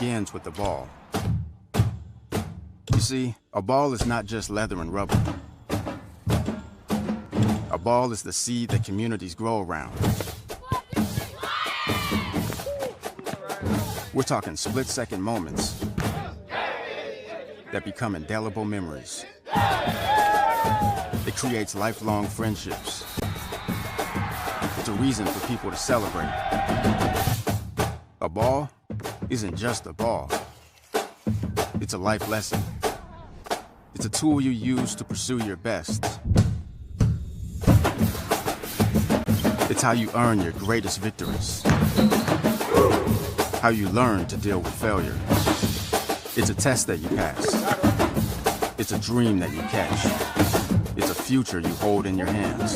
begins with the ball. You see, a ball is not just leather and rubber. A ball is the seed that communities grow around. We're talking split-second moments that become indelible memories. It creates lifelong friendships. It's a reason for people to celebrate. A ball isn't just a ball. It's a life lesson. It's a tool you use to pursue your best. It's how you earn your greatest victories. How you learn to deal with failure. It's a test that you pass. It's a dream that you catch. It's a future you hold in your hands.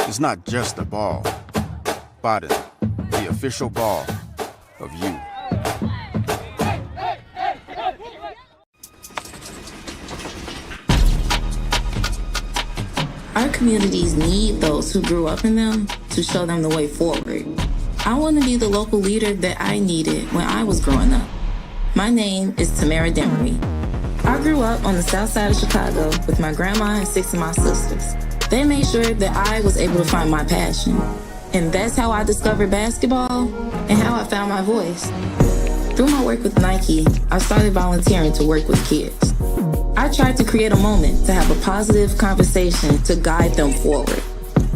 It's not just a ball. Biden, the official ball of you. Our communities need those who grew up in them to show them the way forward. I want to be the local leader that I needed when I was growing up. My name is Tamara Demery. I grew up on the south side of Chicago with my grandma and 6 of my sisters. They made sure that I was able to find my passion. And that's how I discovered basketball and how I found my voice. Through my work with Nike, I started volunteering to work with kids. I tried to create a moment to have a positive conversation to guide them forward.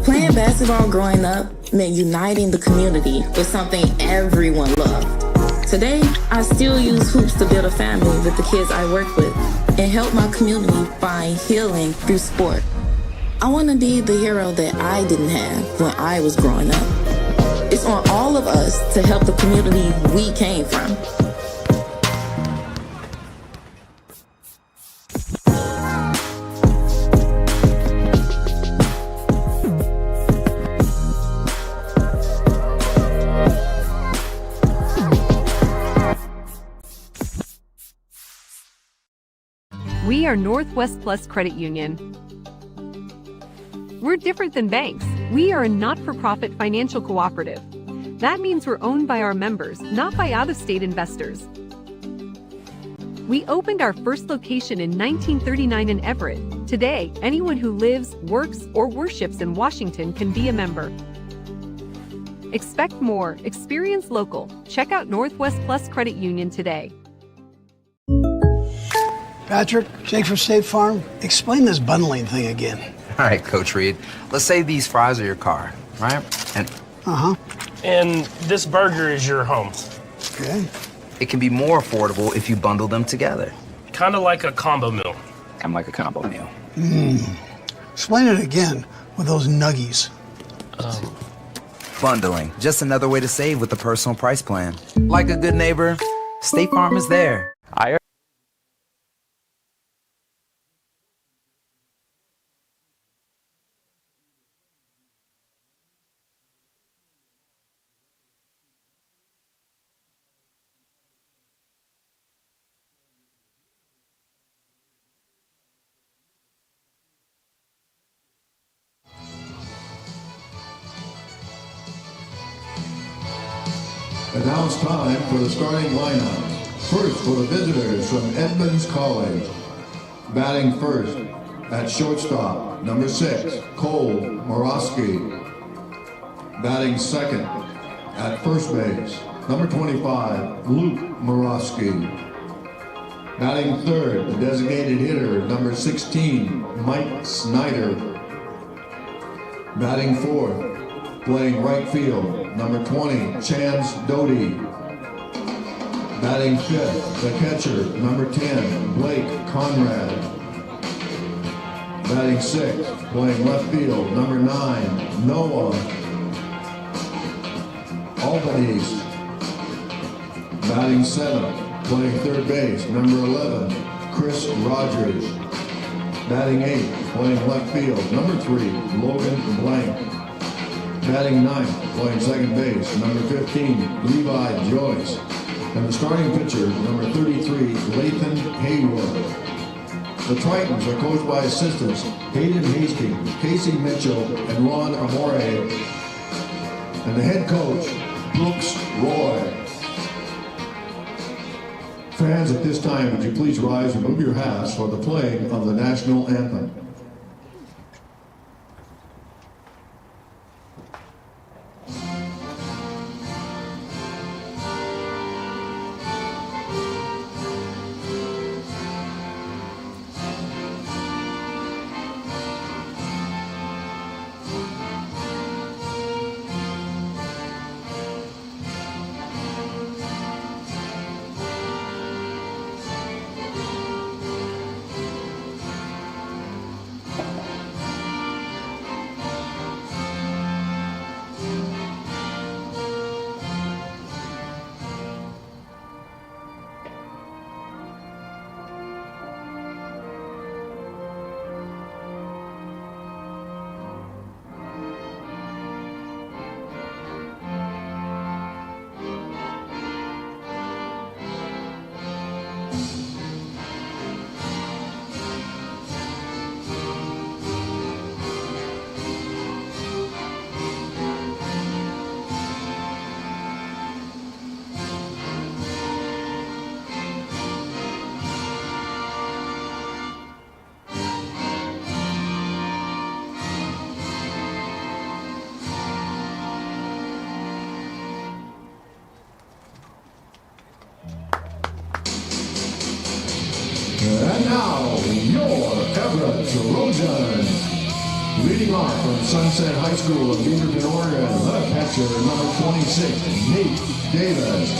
Playing basketball growing up meant uniting the community with something everyone loved. Today, I still use hoops to build a family with the kids I work with and help my community find healing through sport. I want to be the hero that I didn't have when I was growing up. It's on all of us to help the community we came from. We are Northwest Plus Credit Union. We're different than banks. We are a not-for-profit financial cooperative. That means we're owned by our members, not by out-of-state investors. We opened our first location in 1939 in Everett. Today, anyone who lives, works, or worships in Washington can be a member. Expect more. Experience local. Check out Northwest Plus Credit Union today. Patrick, Jake from State Farm, explain this bundling thing again. All right, Coach Reed. Let's say these fries are your car, right? And And this burger is your home. Okay. it can be more affordable if you bundle them together. Kind of like a combo meal. Kind of like a combo meal. Explain it again with those nuggies. Bundling, just another way to save with a personal price plan. Like a good neighbor, State Farm is there. And now it's time for the starting lineup. First for the visitors from Edmonds College. Batting first at shortstop, number 6, Cole Morosky. Batting second at first base, number 25, Luke Morosky. Batting third, the designated hitter, number 16, Mike Snyder. Batting fourth, playing right field, number 20, Chance Doty. Batting fifth, the catcher, number 10, Blake Conrad. Batting sixth, playing left field, number 9, Noah Albanese. Batting seventh, playing third base, number 11, Chris Rogers. Batting eighth, playing left field, number 3, Logan Blank. Batting ninth, playing second base, number 15, Levi Joyce. And the starting pitcher, number 33, Lathan Hayward. The Tritons are coached by assistants Hayden Hastings, Casey Mitchell, and Ron Amore. And the head coach, Brooks Roy. Fans, at this time, would you please rise and remove your hats for the playing of the national anthem. And now, your Everett Trojans. Leading off from Sunset High School of Beaverton, Oregon, the catcher, number 26, Nate Davis.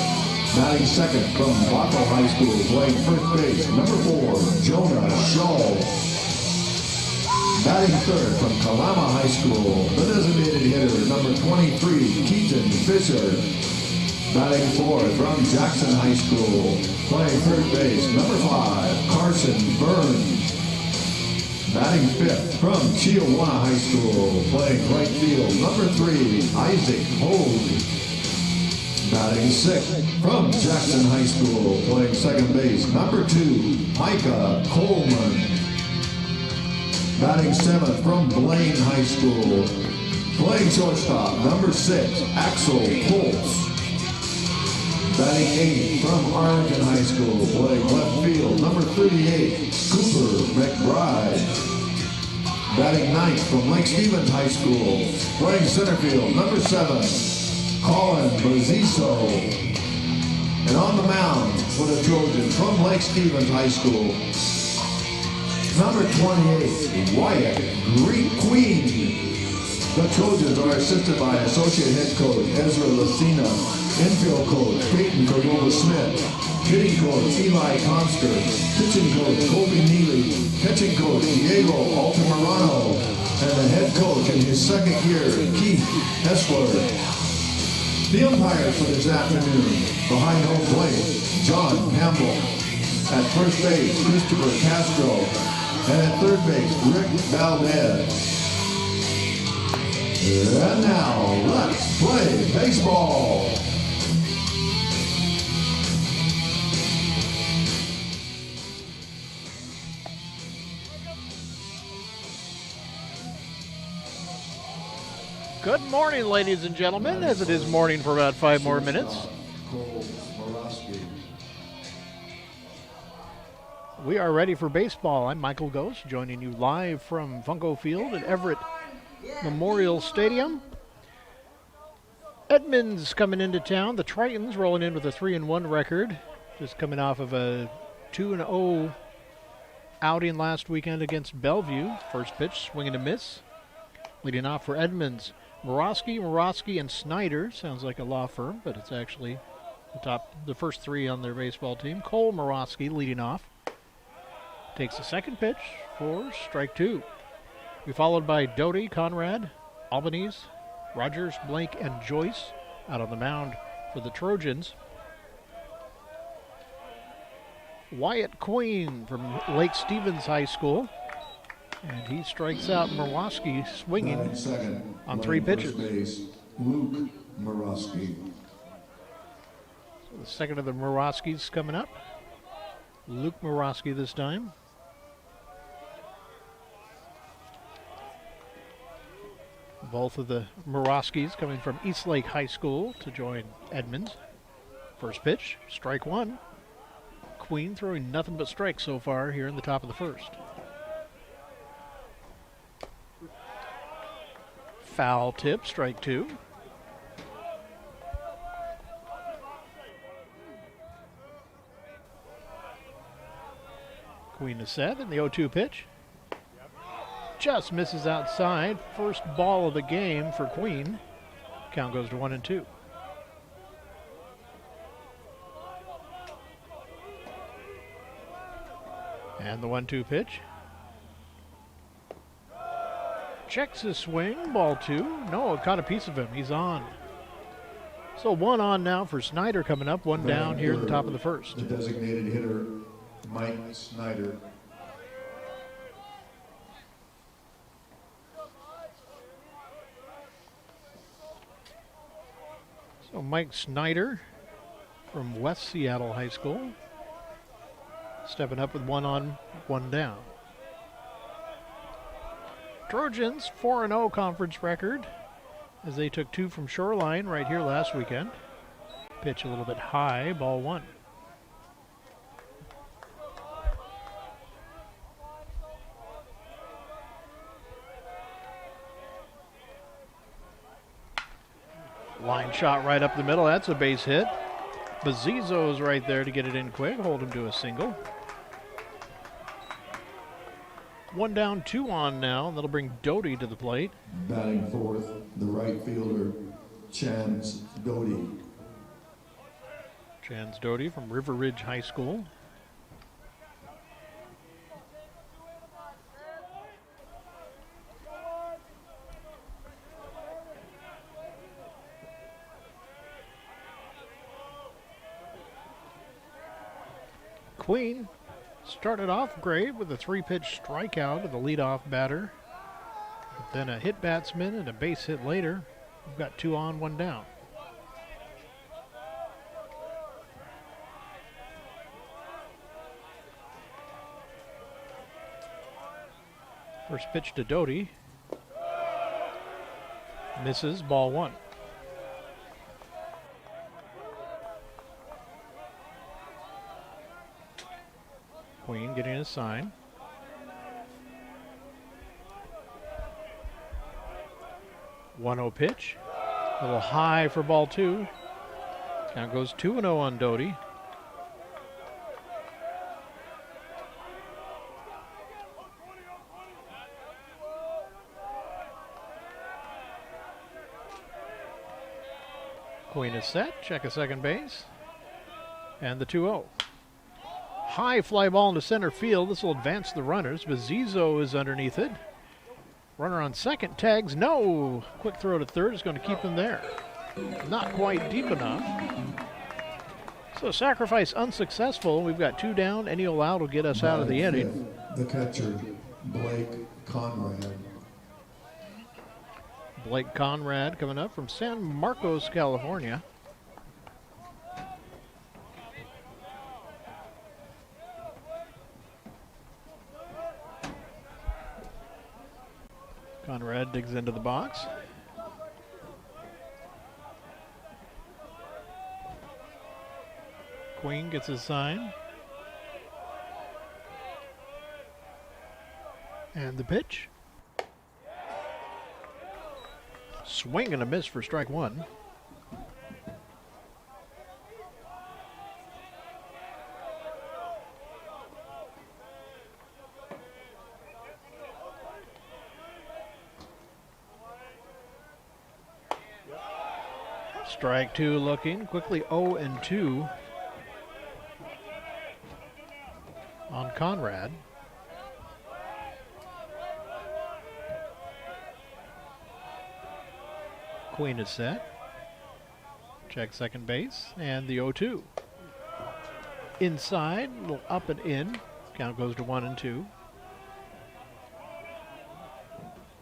Batting second from Baco High School, playing first base, number 4, Jonah Shaw. Batting third from Kalama High School, the designated hitter, number 23, Keaton Fisher. Batting fourth from Jackson High School, playing third base, number 5, Carson Burns. Batting fifth from Chihuahua High School, playing right field, number 3, Isaac Hogue. Batting sixth from Jackson High School, playing second base, number 2, Micah Coleman. Batting seventh from Blaine High School, playing shortstop, number 6, Axel Holtz. Batting eighth from Arlington High School, playing left field, number 38, Cooper McBride. Batting ninth from Lake Stevens High School, playing center field, number 7, Colin Baziso. And on the mound for the Trojans from Lake Stevens High School, number 28, Wyatt Queen. The Trojans are assisted by Associate Head Coach Ezra Lucina, Infield Coach Peyton Cordova-Smith, Hitting Coach Eli Conster, Pitching Coach Colby Neely, Catching Coach Diego Altamirano, and the Head Coach in his second year, Keith Hessler. The umpires for this afternoon, behind home plate, John Campbell. At first base, Christopher Castro. And at third base, Rick Valdez. And now, let's play baseball. Good morning, ladies and gentlemen, as it is morning for about 5 more minutes. We are ready for baseball. I'm Michael Ghost, joining you live from Funko Field at Everett Memorial Stadium. Edmonds coming into town. The Tritons rolling in with a 3-1 record, just coming off of a 2-0 outing last weekend against Bellevue. First pitch, swing and a miss. Leading off for Edmonds, Morosky, and Snyder. Sounds like a law firm, but it's actually the first 3 on their baseball team. Cole Morosky leading off. Takes the second pitch for strike 2. We followed by Doty, Conrad, Albanese, Rogers, Blank, and Joyce out on the mound for the Trojans. Wyatt Queen from Lake Stevens High School. And he strikes out Morosky swinging on 3 pitches. Base, Luke Morosky. So the second of the Moroskys coming up. Luke Morosky this time. Both of the Moroskys coming from Eastlake High School to join Edmonds. First pitch, strike 1. Queen throwing nothing but strikes so far here in the top of the first. Foul tip, strike 2. Queen is set, and the 0-2 pitch. Just misses outside. First ball of the game for Queen. Count goes to 1-2. And the 1-2 pitch. Checks his swing, ball 2. No, it caught a piece of him. He's on. So 1 on now for Snyder coming up. 1 down here at the top of the first. The designated hitter, Mike Snyder. So Mike Snyder from West Seattle High School. Stepping up with 1 on, 1 down. Trojans 4-0 conference record as they took 2 from Shoreline right here last weekend. Pitch a little bit high, ball 1. Line shot right up the middle. That's a base hit. Bazzizo's right there to get it in quick, hold him to a single. 1 down, 2 on now. That'll bring Doty to the plate. Batting fourth, the right fielder, Chance Doty. Chance Doty from River Ridge High School. Queen started off great with a 3-pitch strikeout to the leadoff batter. But then a hit batsman and a base hit later. We've got 2 on, 1 down. First pitch to Doty. Misses, ball 1. Queen getting a sign. One-0 pitch. A little high for ball 2. Now goes 2-0 on Doty. Queen is set. Check a second base. And the 2-0. High fly ball into center field. This will advance the runners. Bazzizo is underneath it. Runner on second tags. No. Quick throw to third is going to keep him there. Not quite deep enough. So sacrifice unsuccessful. We've got 2 down. Any allowed will get us out of the inning. The catcher, Blake Conrad. Blake Conrad coming up from San Marcos, California. Conrad digs into the box. Queen gets his sign. And the pitch. Swing and a miss for strike 1. Strike 2 looking. Quickly 0-2 on Conrad. Queen is set. Check second base. And the 0-2. Inside, a little up and in. Count goes to 1-2.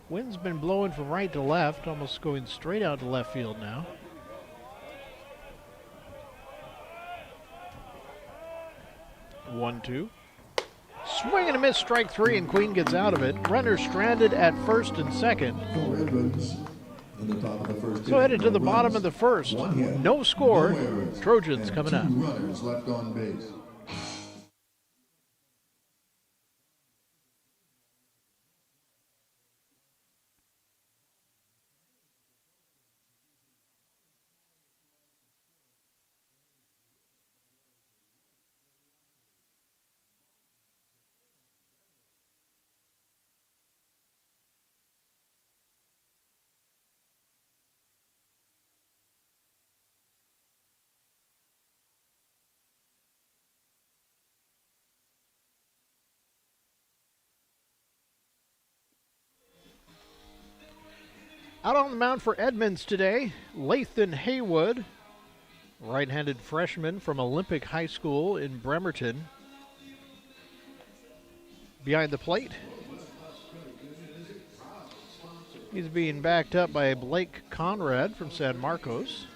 Wind's been blowing from right to left, almost going straight out to left field now. 1-2. Swing and a miss, strike 3, and Queen gets out of it. Runner stranded at first and second. For Edmonds, in the top of the first. So headed to the bottom of the first. One hit, No score. no errors, Trojans and coming 2 up. runners left on base. Out on the mound for Edmonds today, Lathan Haywood, right-handed freshman from Olympic High School in Bremerton. Behind the plate, he's being backed up by Blake Conrad from San Marcos.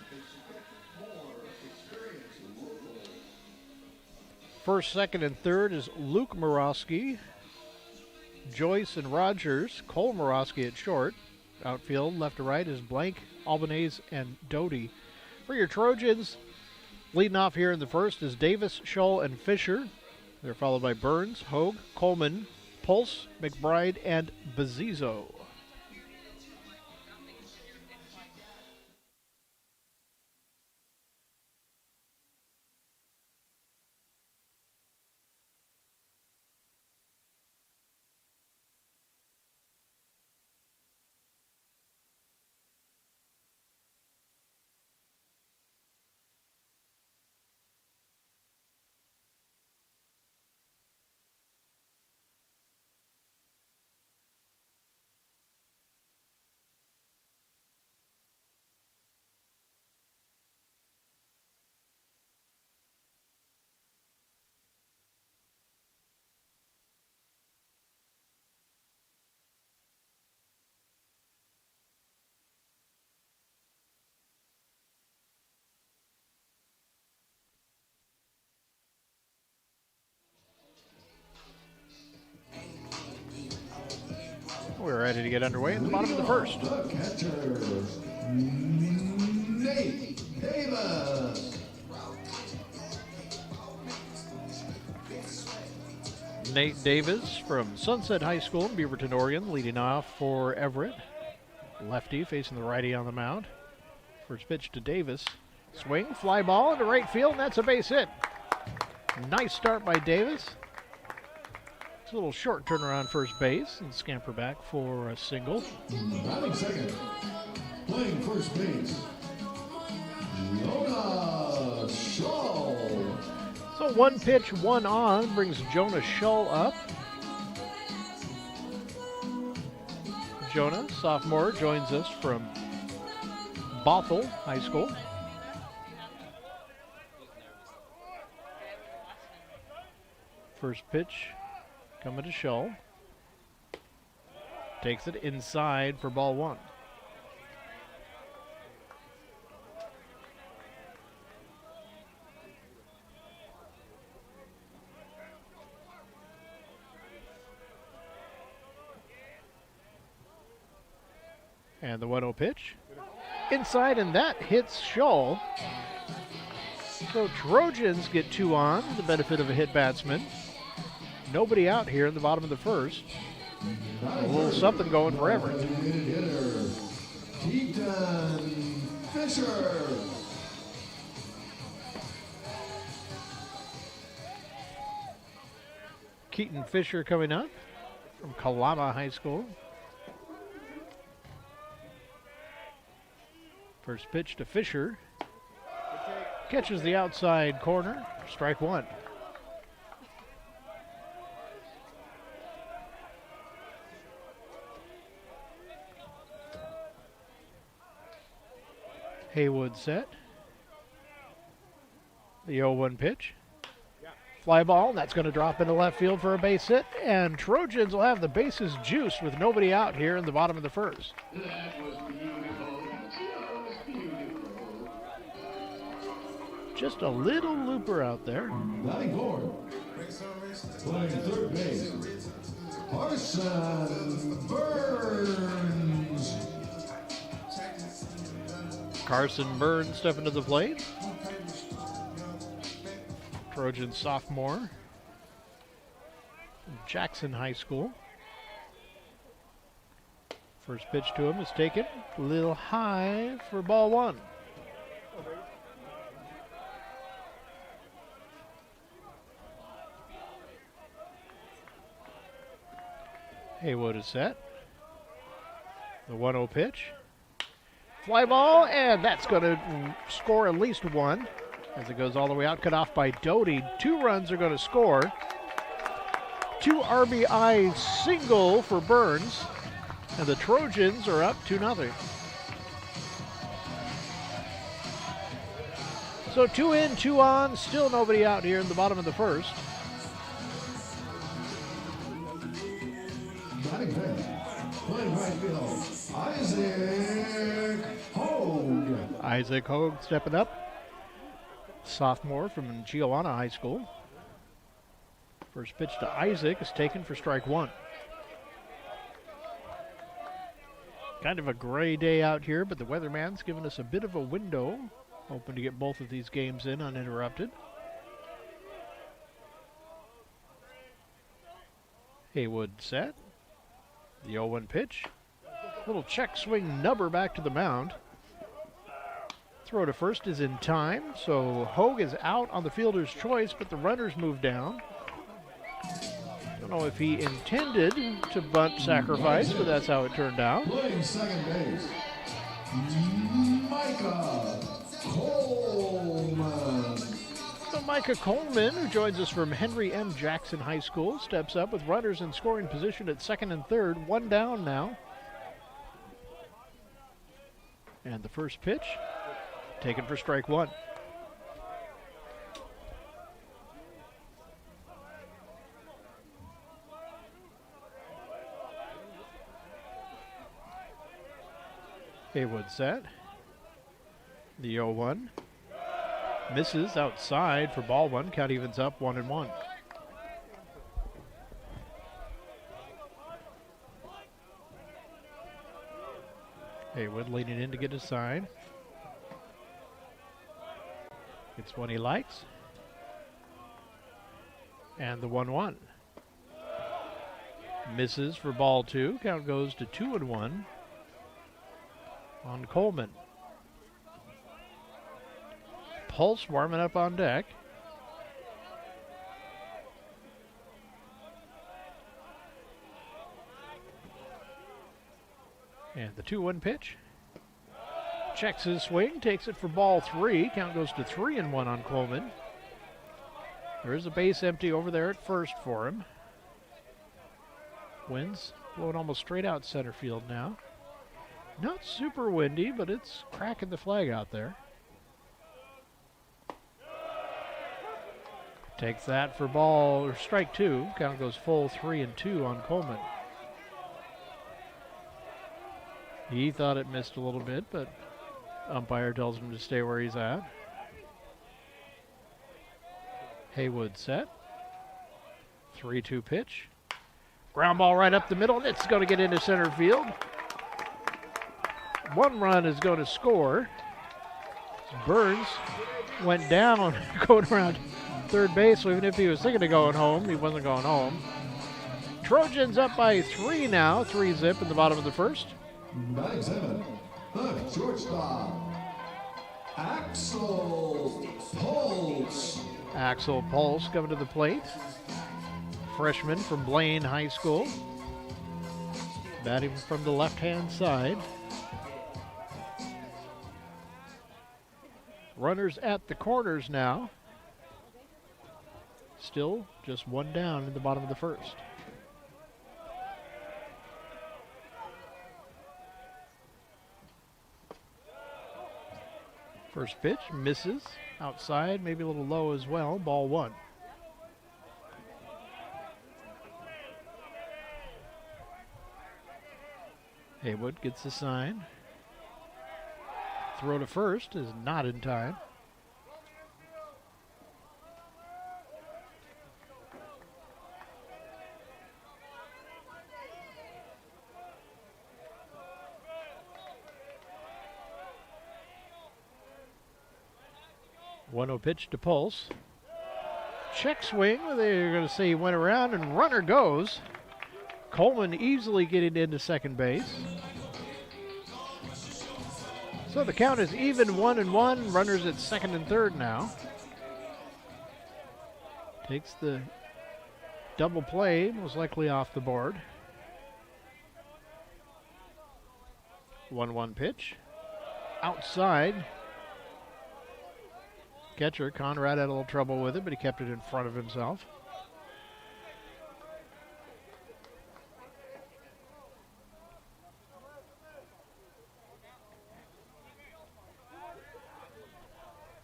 First, second, and third is Luke Morosky, Joyce and Rogers, Cole Morosky at short. Outfield, left to right, is Blank, Albanese, and Doty. For your Trojans, leading off here in the first is Davis, Scholl, and Fisher. They're followed by Burns, Hogue, Coleman, Pulse, McBride, and Bazizo. We're ready to get underway in the bottom of the first. The catcher, Nate Davis. Nate Davis from Sunset High School in Beaverton, Oregon, leading off for Everett. Lefty facing the righty on the mound. First pitch to Davis. Swing, fly ball into right field, and that's a base hit. Nice start by Davis. It's a little short turnaround first base and scamper back for a single. Batting second, playing first base, Jonah Scholl. So 1 pitch, 1 on brings Jonah Scholl up. Jonah, sophomore, joins us from Bothell High School. First pitch coming to Scholl. Takes it inside for ball 1. And the 1-0 pitch. Inside, and that hits Scholl. So Trojans get 2 on, the benefit of a hit batsman. Nobody out here in the bottom of the first. A little something going for Everett. Keaton Fisher. Keaton Fisher coming up from Kalama High School. First pitch to Fisher. Catches the outside corner. Strike 1. Haywood set. The 0-1 pitch. Fly ball, that's going to drop into left field for a base hit, and Trojans will have the bases juiced with nobody out here in the bottom of the first. Just a little looper out there. Batting fourth, playing third base, Carson Burns. Carson Burns stepping to the plate. Trojan sophomore from Jackson High School. First pitch to him is taken a little high for ball 1. Haywood is set. The 1-0 pitch. Fly ball, and that's going to score at least 1 as it goes all the way out. Cut off by Doty. 2 runs are going to score. 2 RBI single for Burns, and the Trojans are up 2-0. So 2 in, 2 on, still nobody out here in the bottom of the first. Batting fifth, playing right field, Isaac Hogue. Isaac Hogue stepping up. Sophomore from Giovanna High School. First pitch to Isaac is taken for strike one. Kind of a gray day out here, but the weatherman's given us a bit of a window. Hoping to get both of these games in uninterrupted. Haywood set. The 0-1 pitch. Little check swing nubber back to the mound. Throw to first is in time, so Hogue is out on the fielder's choice, but the runners move down. Don't know if he intended to bunt sacrifice, but that's how it turned out. Playing second base, Micah Coleman. So Micah Coleman, who joins us from Henry M. Jackson High School, steps up with runners in scoring position at second and third. One down now. And the first pitch, taken for strike one. Haywood set. The 0-1. Misses outside for ball one. Count evens up 1-1. Haywood leaning in to get his sign. It's one he likes. And the 1-1. Misses for ball two. Count goes to 2-1 on Coleman. Pulse warming up on deck. And the 2-1 pitch. Checks his swing, takes it for ball three. Count goes to 3-1 on Coleman. There is a base empty over there at first for him. Wind's blowing almost straight out center field now. Not super windy, but it's cracking the flag out there. Takes that for ball, or strike two. Count goes full 3-2 on Coleman. He thought it missed a little bit, but umpire tells him to stay where he's at. Haywood set. 3-2 pitch. Ground ball right up the middle, and it's going to get into center field. One run is going to score. Burns went down going around third base, so even if he was thinking of going home, he wasn't going home. Trojans up by 3 now, 3-0 in the bottom of the first. Batting seventh, the shortstop, Axel Pulse. Axel Pulse coming to the plate. Freshman from Blaine High School. Batting from the left-hand side. Runners at the corners now. Still just one down in the bottom of the first. First pitch misses outside, maybe a little low as well. Ball one. Haywood gets the sign. Throw to first is not in time. One-oh pitch to Pulse. Check swing. They're going to say he went around, and runner goes. Coleman easily getting into second base. So the count is even 1-1. Runners at second and third now. Takes the double play, most likely off the board. 1-1 pitch. Outside. Catcher Conrad had a little trouble with it, but he kept it in front of himself.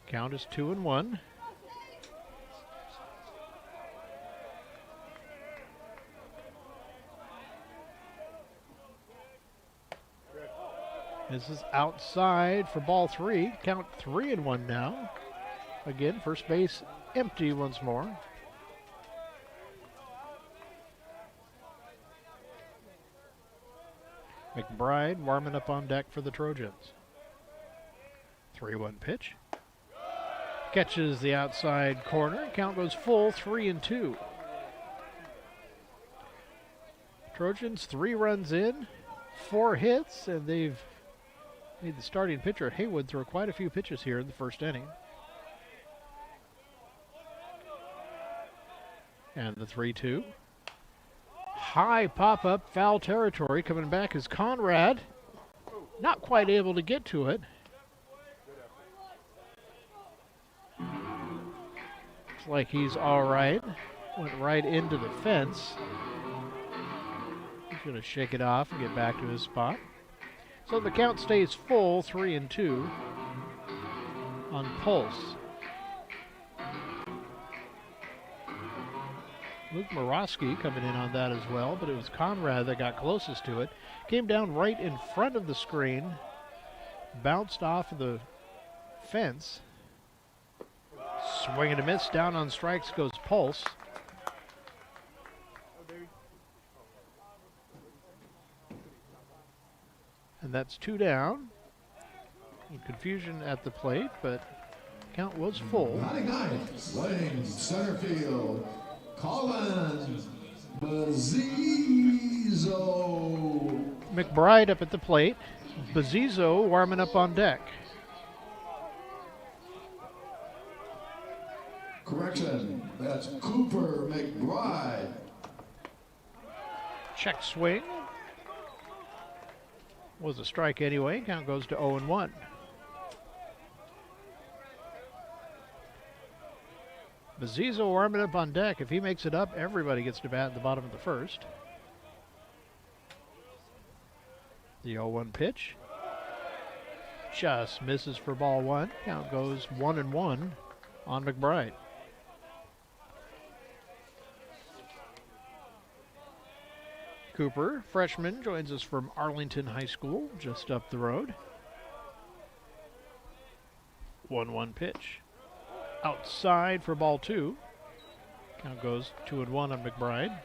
Count is 2-1. This is outside for ball 3. Count 3-1 now. Again, first base empty once more. McBride warming up on deck for the Trojans. 3-1 pitch. Catches the outside corner. Count goes full, 3-2. Trojans 3 runs in, 4 hits, and they've made the starting pitcher Haywood throw quite a few pitches here in the first inning. And the 3-2. High pop-up, foul territory. Coming back is Conrad. Not quite able to get to it. Looks like he's all right. Went right into the fence. He's going to shake it off and get back to his spot. So the count stays full, 3-2 on Pulse. Luke Morosky coming in on that as well, but it was Conrad that got closest to it. Came down right in front of the screen, bounced off of the fence. Swing and a miss, down on strikes goes Pulse. And that's 2 down. Confusion at the plate, but count was full. 99, playing center field, Colin Bazzizo. McBride up at the plate. Bazzizo warming up on deck. Correction, that's Cooper McBride. Check swing. Was a strike anyway. Count goes to 0-1. Bazzizo warming up on deck. If he makes it up, everybody gets to bat at the bottom of the first. The 0-1 pitch. Just misses for ball 1. Count goes 1-1 on McBride. Cooper, freshman, joins us from Arlington High School, just up the road. 1-1 pitch. Outside for ball 2. Count goes 2-1 on McBride.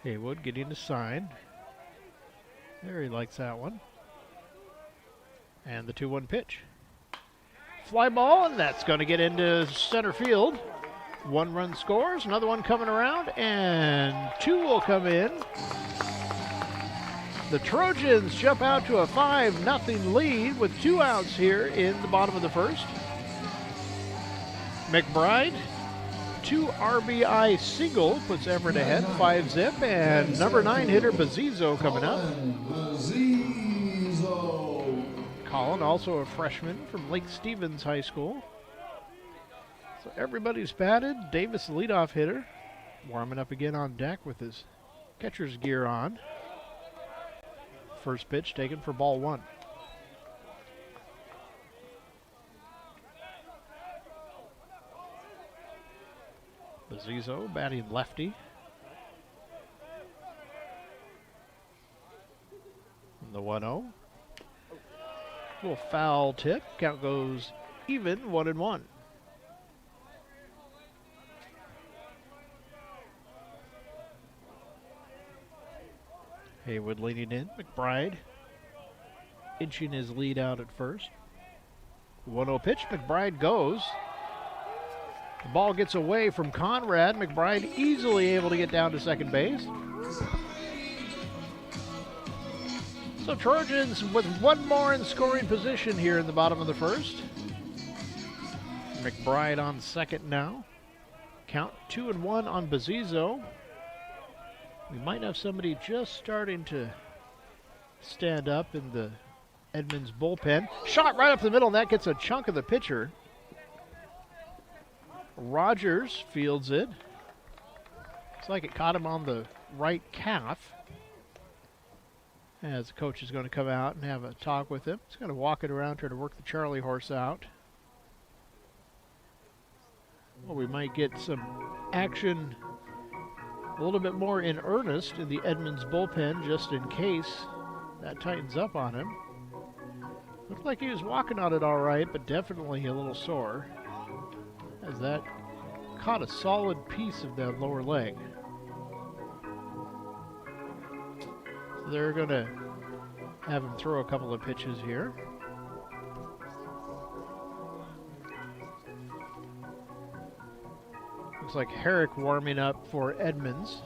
Haywood getting a sign. There, he likes that one. And the 2-1 pitch. Fly ball, and that's going to get into center field. 1 run scores, another one coming around, and 2 will come in. The Trojans jump out to a 5-0 lead with 2 outs here in the bottom of the first. McBride, 2 RBI single, puts Everett ahead, 5-zip, and number 9 hitter Bazzizo coming up. Colin, also a freshman from Lake Stevens High School. So everybody's batted. Davis, the leadoff hitter, warming up again on deck with his catcher's gear on. First pitch taken for ball 1. Bazzizo batting lefty. And the 1-0. Little foul tip. Count goes even, 1-1. Haywood leaning in. McBride inching his lead out at first. 1-0 pitch. McBride goes. The ball gets away from Conrad. McBride easily able to get down to second base. So Trojans with 1 more in scoring position here in the bottom of the first. McBride on second now. Count 2-1 on Bazzizo. We might have somebody just starting to stand up in the Edmonds bullpen. Shot right up the middle, and that gets a chunk of the pitcher. Rogers fields it. Looks like it caught him on the right calf. As the coach is going to come out and have a talk with him. He's going to walk it around, try to work the Charlie horse out. Well, we might get some action a little bit more in earnest in the Edmonds bullpen, just in case that tightens up on him. Looked like he was walking on it all right, but definitely a little sore, as that caught a solid piece of that lower leg. So they're going to have him throw a couple of pitches here. Looks like Herrick warming up for Edmonds.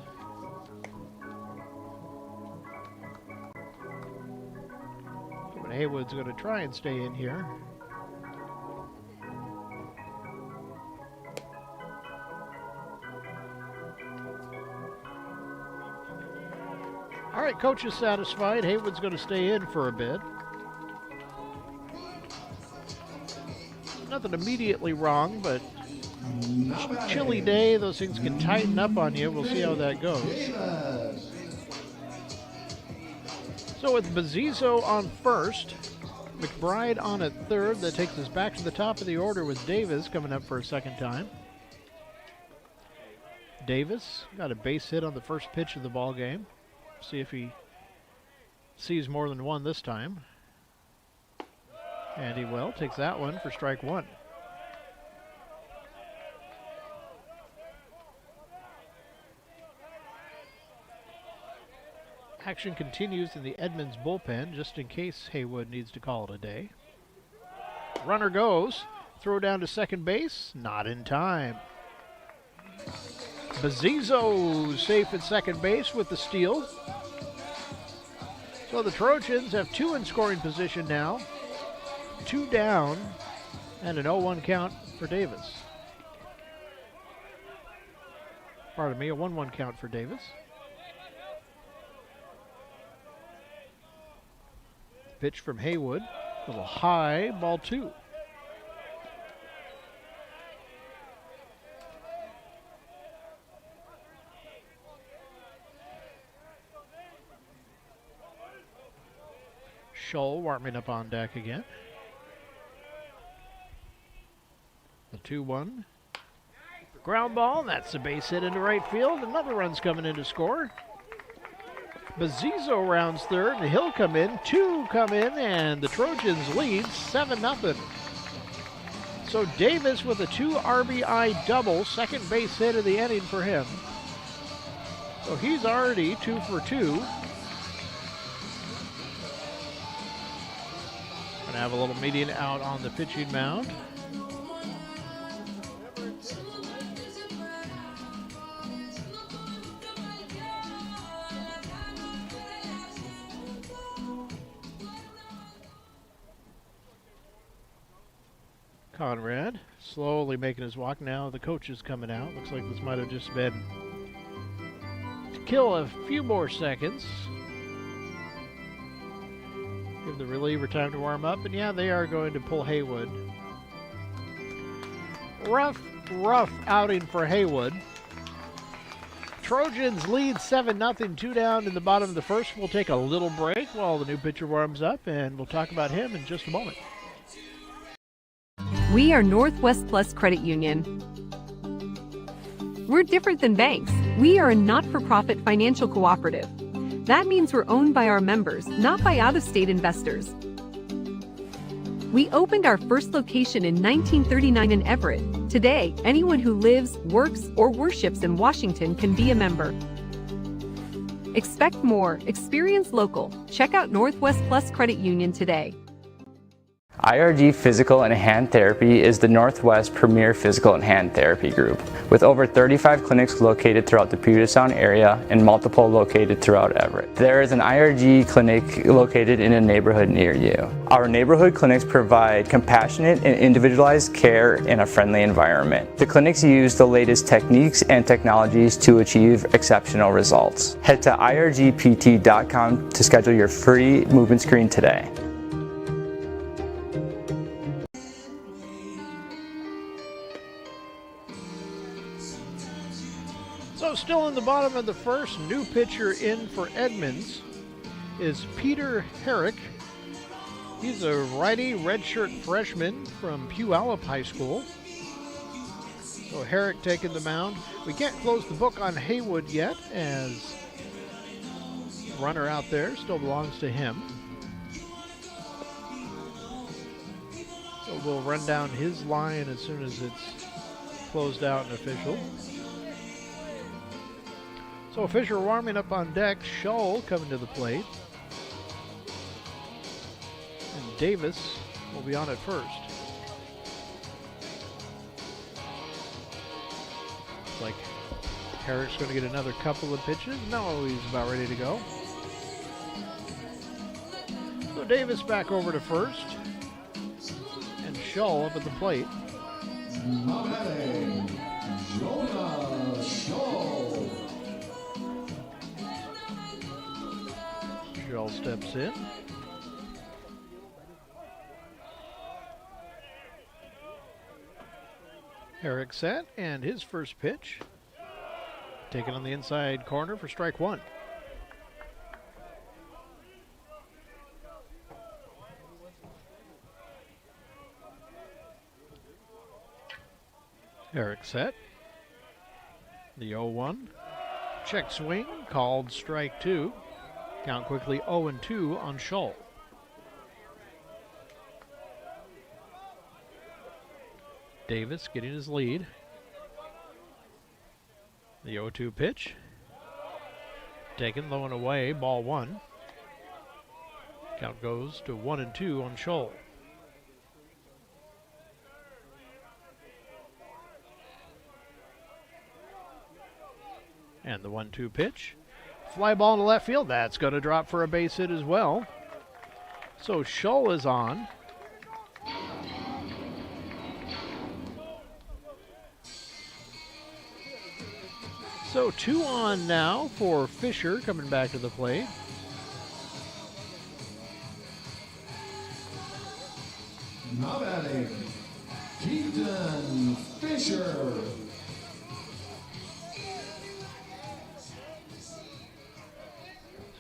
But Haywood's going to try and stay in here. All right, coach is satisfied. Haywood's going to stay in for a bit. Nothing immediately wrong, but chilly day, those things can tighten up on you. We'll see how that goes. So with Bazzizo on first, McBride on at third, that takes us back to the top of the order with Davis coming up for a second time. Davis got a base hit on the first pitch of the ball game. See if he sees more than one this time. And he will. Takes that one for strike one. Action continues in the Edmonds bullpen, just in case Haywood needs to call it a day. Runner goes. Throw down to second base. Not in time. Bazzizo safe at second base with the steal. So the Trojans have two in scoring position now. Two down and an 0-1 count for Davis. Pardon me, a 1-1 count for Davis. Pitch from Haywood, a little high, ball two. Scholl warming up on deck again. The 2-1. Ground ball, that's a base hit into right field. Another run's coming in to score. Bazzizo rounds third, and he'll come in. Two come in, and the Trojans lead 7-0. So Davis with a 2 RBI double, second base hit of the inning for him. So he's already 2 for 2. Gonna have a little meeting out on the pitching mound. Conrad slowly making his walk now. The coach is coming out. Looks like this might have just been to kill a few more seconds. Give the reliever time to warm up. And yeah, they are going to pull Haywood. Rough outing for Haywood. Trojans lead 7-0, 2 down in the bottom of the first. We'll take a little break while the new pitcher warms up, and we'll talk about him in just a moment. We are Northwest Plus Credit Union. We're different than banks. We are a not-for-profit financial cooperative. That means we're owned by our members, not by out-of-state investors. We opened our first location in 1939 in Everett. Today, anyone who lives, works, or worships in Washington can be a member. Expect more. Experience local. Check out Northwest Plus Credit Union today. IRG Physical and Hand Therapy is the Northwest premier physical and hand therapy group, with over 35 clinics located throughout the Puget Sound area and multiple located throughout Everett. There is an IRG clinic located in a neighborhood near you. Our neighborhood clinics provide compassionate and individualized care in a friendly environment. The clinics use the latest techniques and technologies to achieve exceptional results. Head to irgpt.com to schedule your free movement screen today. So still in the bottom of the first, new pitcher in for Edmonds is Peter Herrick. He's a righty redshirt freshman from Puyallup High School. So Herrick taking the mound. We can't close the book on Haywood yet, as runner out there still belongs to him. So we'll run down his line as soon as it's closed out and official. So Fisher warming up on deck. Shull coming to the plate. And Davis will be on at first. Looks like Herrick's going to get another couple of pitches. No, he's about ready to go. So Davis back over to first. And Shull up at the plate. Jonah Shull. Shull steps in. Herrick set, and his first pitch taken on the inside corner for strike one. Herrick set. The 0-1. Check swing, called strike two. Count quickly 0-2 on Shull. Davis getting his lead. The 0-2 pitch. Taken low and away, ball one. Count goes to 1-2 on Shull. And the 1-2 pitch. Fly ball to left field. That's going to drop for a base hit as well. So Shull is on. So 2 on now for Fisher coming back to the plate. Now batting, Keaton Fisher.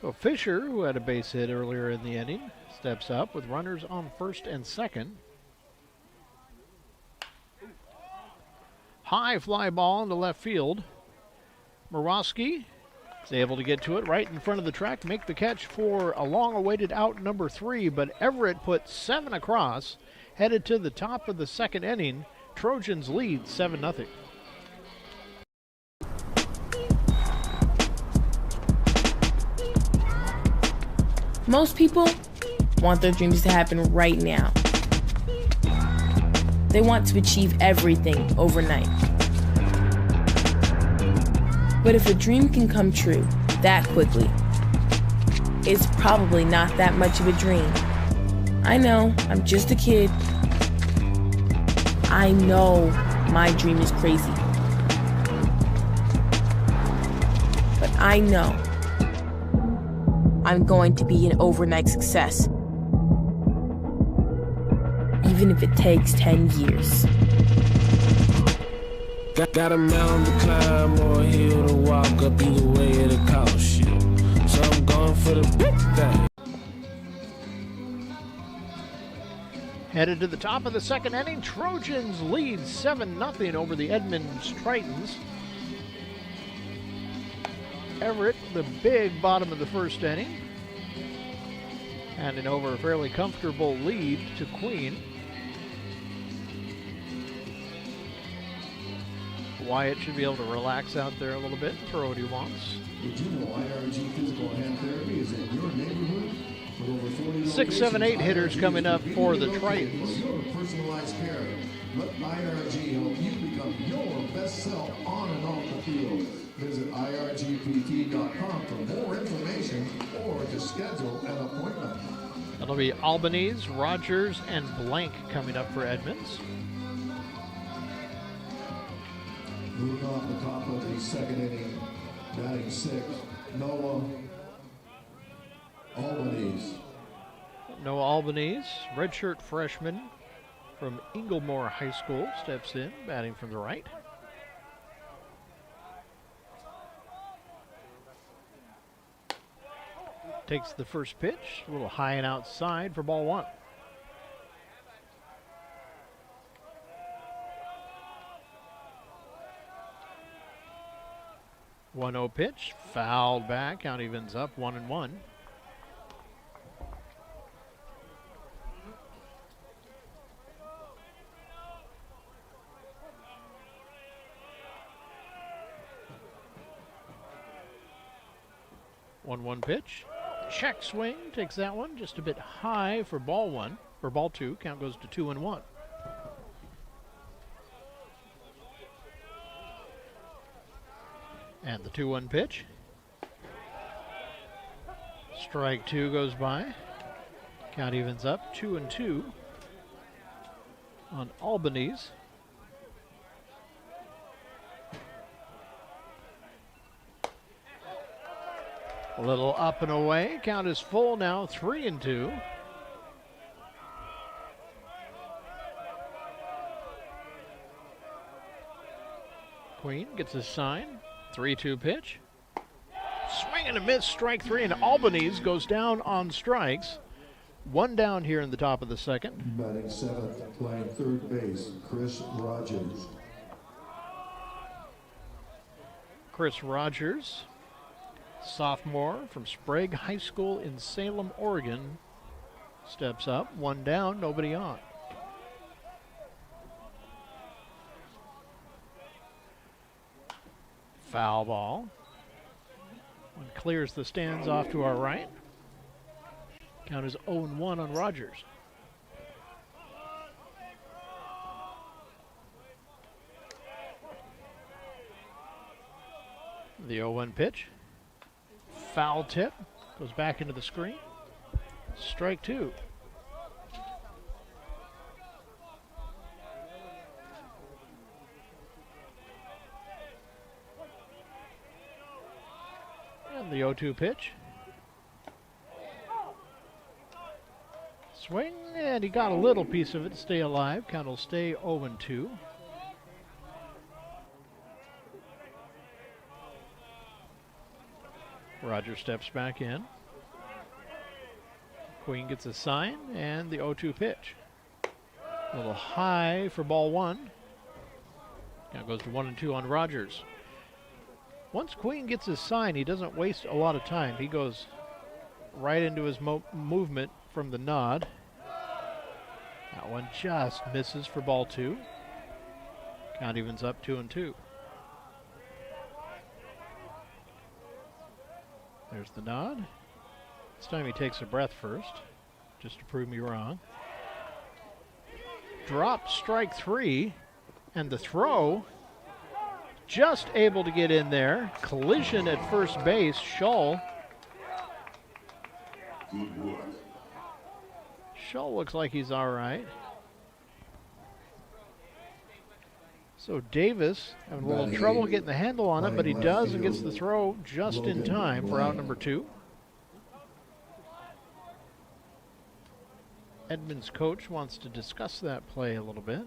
So Fisher, who had a base hit earlier in the inning, steps up with runners on first and second. High fly ball into left field. Morosky is able to get to it right in front of the track, make the catch for a long-awaited out number 3, but Everett put 7 across, headed to the top of the second inning. Trojans lead 7-0. Most people want their dreams to happen right now. They want to achieve everything overnight. But if a dream can come true that quickly, it's probably not that much of a dream. I know, I'm just a kid. I know my dream is crazy. But I know I'm going to be an overnight success. Even if it takes 10 years. Got a mountain to climb or a hill to walk up, either way it'll cost you. So I'm going for the big thing. Headed to the top of the second inning, Trojans lead 7-0 over the Edmonds Tritons. Everett, the big bottom of the first inning, handing over a fairly comfortable lead to Queen. Wyatt should be able to relax out there a little bit and throw what he wants. Did you know IRG Physical Hand Therapy is in your neighborhood? With over 40 6, 7, 8 hitters coming up for the Tritons. Your personalized care. Let IRG help you become your best self on and off the field. Visit irgpt.com for more information or to schedule an appointment. That'll be Albanese, Rogers, and Blank coming up for Edmonds. Moving off the top of the second inning, batting 6, Noah Albanese. Noah Albanese, redshirt freshman from Inglemore High School, steps in, batting from the right. Takes the first pitch, a little high and outside for ball 1. One 0 pitch, fouled back, count evens up 1-1. One pitch, check swing, takes that one just a bit high for ball 1, or ball 2, count goes to 2-1. And the 2-1 pitch. Strike 2 goes by. Count evens up 2-2 on Albany's. A little up and away. Count is full now, 3-2. Queen gets his sign. 3-2 pitch. Swing and a miss, strike 3, and Albany's goes down on strikes. One down here in the top of the second. Batting 7th, playing third base, Chris Rogers. Chris Rogers, sophomore from Sprague High School in Salem, Oregon, steps up. One down, nobody on. Foul ball. One clears the stands off to our right. Count is 0-1 on Rogers. The 0-1 pitch. Foul tip. Goes back into the screen. Strike 2. And the 0-2 pitch. Swing, and he got a little piece of it to stay alive. Count will stay 0-2. Roger steps back in. Queen gets a sign, and the 0-2 pitch. A little high for ball 1. Now goes to 1-2 on Rogers. Once Queen gets his sign, he doesn't waste a lot of time. He goes right into his movement from the nod. That one just misses for ball 2. Count evens up 2-2. There's the nod. This time he takes a breath first, just to prove me wrong. Drop, strike 3, and the throw just able to get in there. Collision at first base. Shull. Shull looks like he's all right. So Davis having a little trouble getting the handle on it, but he does and gets the throw just in time for out number 2. Edmonds' coach wants to discuss that play a little bit.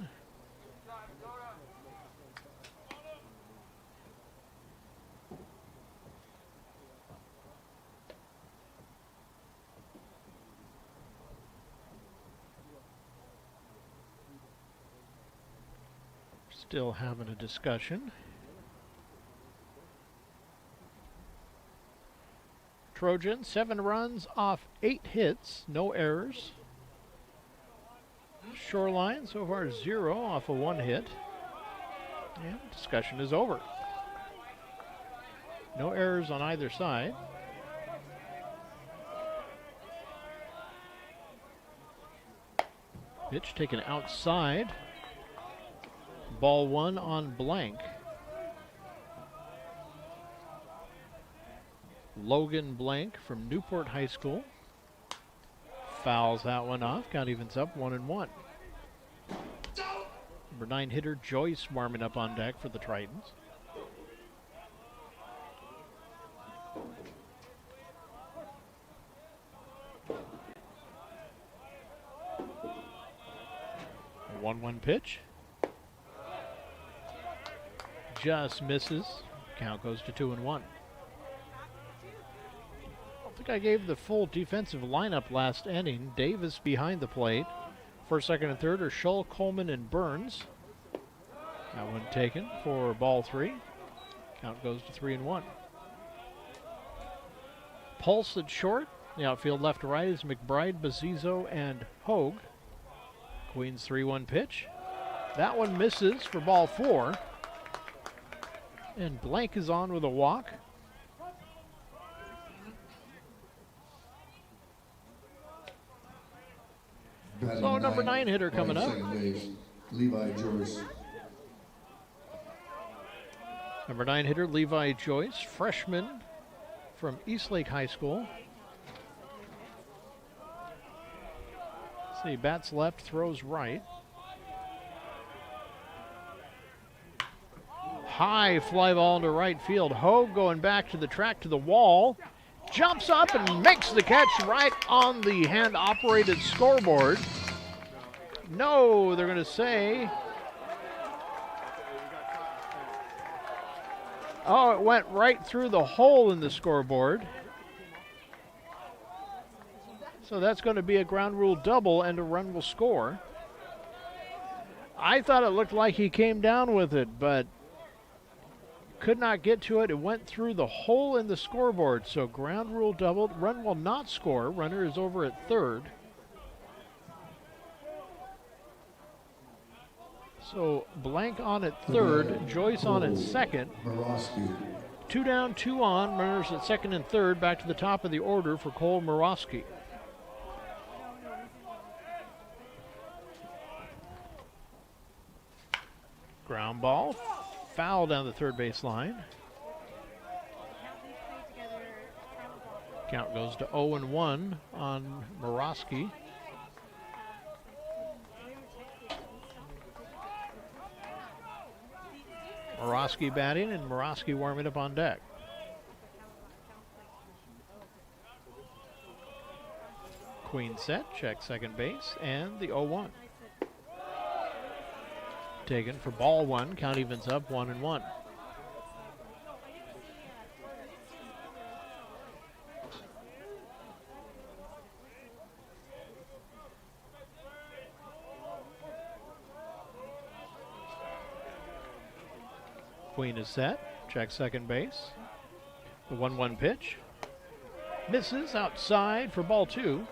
Still having a discussion. Trojan, 7 runs off 8 hits, no errors. Shoreline, so far 0 off of 1 hit. And discussion is over. No errors on either side. Pitch taken outside. Ball 1 on blank. Logan Blank from Newport High School fouls that one off. Count evens up 1-1. Number 9 hitter Joyce warming up on deck for the Tritons. A 1-1 pitch. Just misses. Count goes to 2-1. I think I gave the full defensive lineup last inning. Davis behind the plate. First, second, and third are Shull, Coleman, and Burns. That one taken for ball 3. Count goes to 3-1. Pulse at short. The outfield left to right is McBride, Bazizo, and Hogue. Queen's 3-1 pitch. That one misses for ball 4. And Blank is on with a walk. So number 9 hitter coming up. Base, Levi Joyce. Number 9 hitter Levi Joyce, freshman from Eastlake High School. Let's see, bats left, throws right. High fly ball into right field. Hogue going back to the track to the wall. Jumps up and makes the catch right on the hand-operated scoreboard. No, they're going to say. Oh, it went right through the hole in the scoreboard. So that's going to be a ground rule double and a run will score. I thought it looked like he came down with it, but could not get to it. It went through the hole in the scoreboard. So ground rule double. Run will not score. Runner is over at third. So Blank on at third. Joyce on at second. 2 down, 2 on. Runners at second and third. Back to the top of the order for Cole Morosky. Ground ball. Foul down the third base line. Count goes to 0-1 on Morosky. Morosky batting and Morosky warming up on deck. Queen set, check second base, and the 0-1. Taken for ball 1. Count evens up 1-1. Queen is set. Check second base. The 1-1 pitch. Misses outside for ball 2.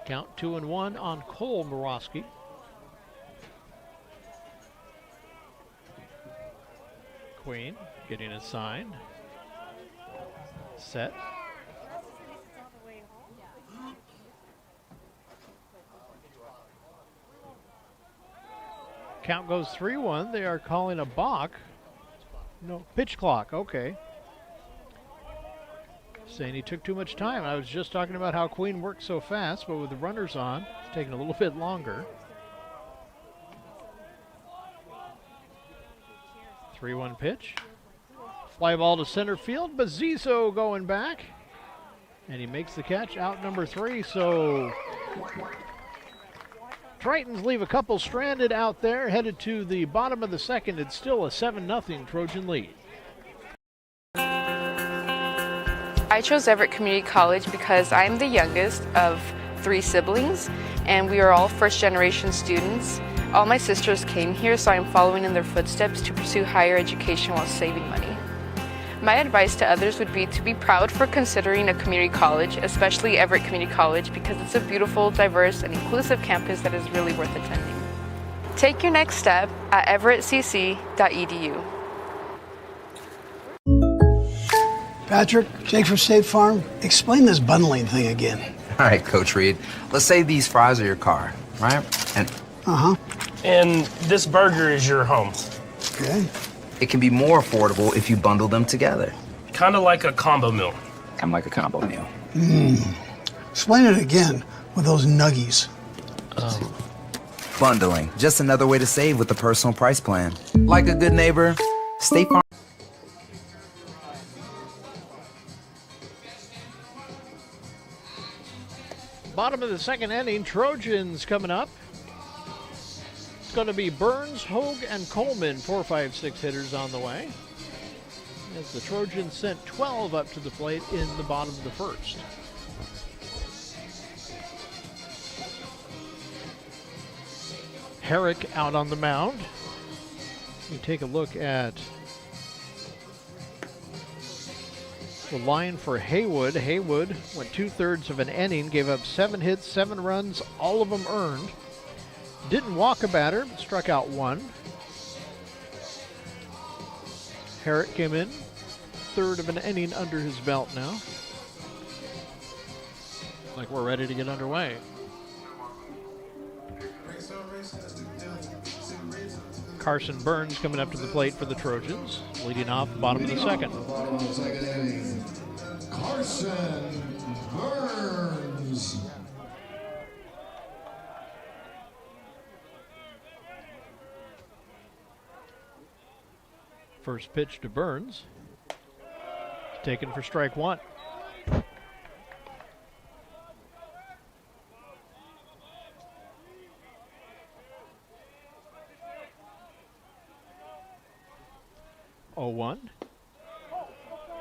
Count 2-1 on Cole Morosky. Queen getting a sign. Set. Count goes 3-1. They are calling a balk. No, pitch clock. Okay. Saying he took too much time. I was just talking about how Queen works so fast, but with the runners on, it's taking a little bit longer. 3-1 pitch. Fly ball to center field. Bazizo going back. And he makes the catch out number 3. So Tritons leave a couple stranded out there. Headed to the bottom of the second. It's still a 7-0 Trojan lead. I chose Everett Community College because I'm the youngest of 3 siblings, and we are all first-generation students. All my sisters came here, so I'm following in their footsteps to pursue higher education while saving money. My advice to others would be to be proud for considering a community college, especially Everett Community College, because it's a beautiful, diverse, and inclusive campus that is really worth attending. Take your next step at everettcc.edu. Patrick, Jake from State Farm, explain this bundling thing again. All right, Coach Reed. Let's say these fries are your car, right? And And this burger is your home. Okay. it can be more affordable if you bundle them together. Kind of like a combo meal. Kind of like a combo meal. Explain it again with those nuggies. Bundling, just another way to save with the personal price plan. Like a good neighbor, State Farm. Bottom of the second inning, Trojans coming up. It's going to be Burns, Hogue, and Coleman, 4, 5, 6 hitters on the way. As the Trojans sent 12 up to the plate in the bottom of the first. Herrick out on the mound. We take a look at the line for Haywood. Haywood went 2/3 of an inning, gave up 7 hits, 7 runs, all of them earned. Didn't walk a batter, but struck out 1. Herrick came in, 1/3 of an inning under his belt now. Like we're ready to get underway. Carson Burns coming up to the plate for the Trojans, leading off the bottom of the second. Bottom of the second inning, Carson Burns. First pitch to Burns. Taken for strike 1. Oh, 1.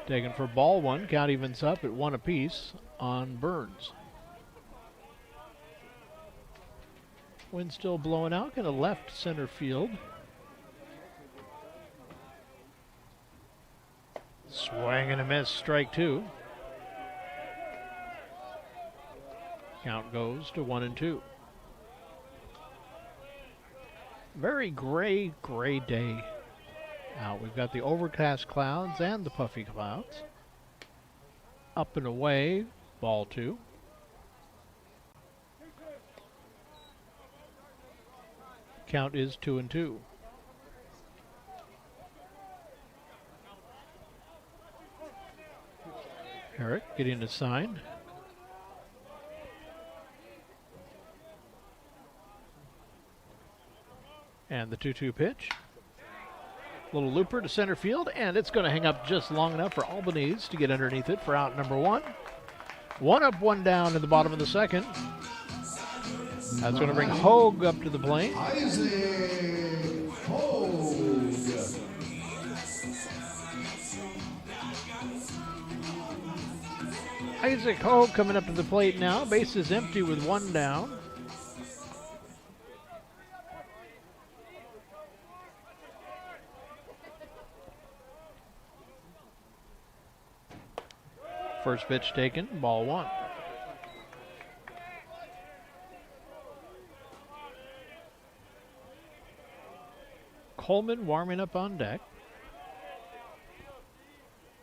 Taken for ball 1. Count evens up at 1 apiece on Burns. Wind still blowing out, kind of left center field. Swing and a miss, strike 2. Count goes to 1-2. Very gray day out. We've got the overcast clouds and the puffy clouds. Up and away, ball 2. Count is 2-2. Herrick getting a sign. And the 2-2 pitch. Little looper to center field, and it's going to hang up just long enough for Albanese to get underneath it for out number 1. 1 up, 1 down in the bottom of the second. That's going to bring Hogue up to the plate. Isaac Hogue. Isaac Hogue coming up to the plate now. Base is empty with 1 down. First pitch taken, ball 1. Coleman warming up on deck.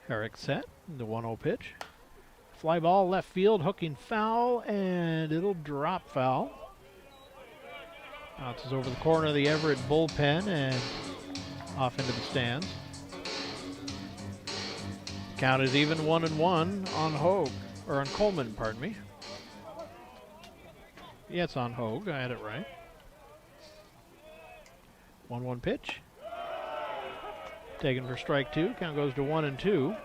Herrick set, the 1-0 pitch. Fly ball left field, hooking foul, and it'll drop foul. Bounces over the corner of the Everett bullpen and off into the stands. Count is even 1-1 on Hogue, or on Coleman, pardon me. Yeah, it's on Hogue, I had it right. 1-1 pitch. Taken for strike 2, count goes to 1-2.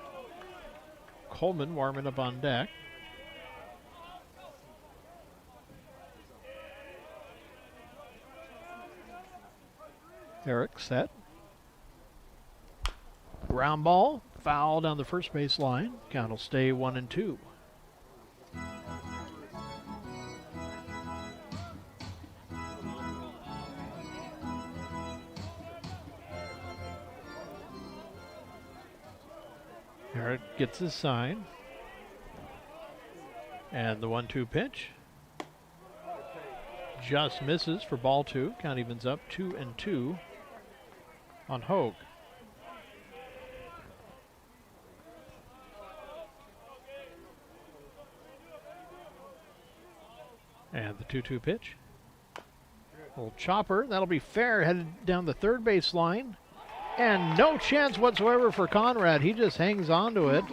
Coleman warming up on deck. Herrick set. Ground ball, foul down the first base line. Count will stay 1-2. Herrick gets his sign. And the 1-2 pitch. Just misses for ball 2. Count evens up 2-2 on Hogue. And the 2-2 pitch. Little chopper, that'll be fair, headed down the third base line. And no chance whatsoever for Conrad. He just hangs on to it.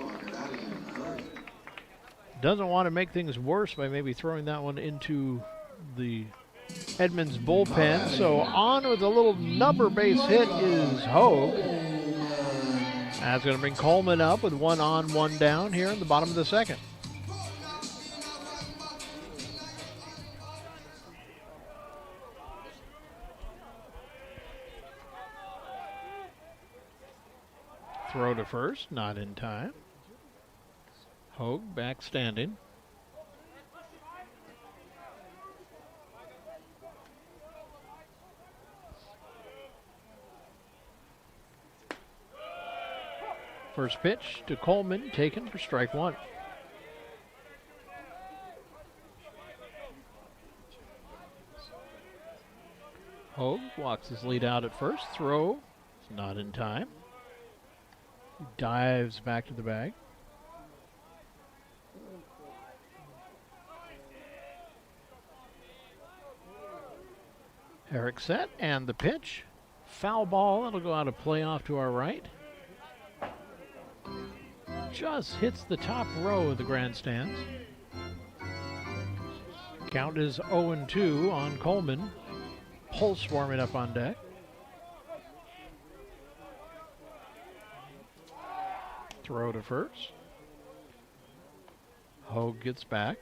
Doesn't want to make things worse by maybe throwing that one into the Edmonds bullpen. So on with a little number base hit is Hogue. That's going to bring Coleman up with 1 on, 1 down here in the bottom of the second. Throw to first, not in time. Hogue back standing. First pitch to Coleman, taken for strike one. Hogue walks his lead out at first. Throw is not in time. He dives back to the bag. Eric set, and the pitch. Foul ball, that'll go out of play off to our right. Just hits the top row of the grandstands. Count is 0-2 on Coleman. Pulse warming up on deck. Throw to first. Hogue gets back.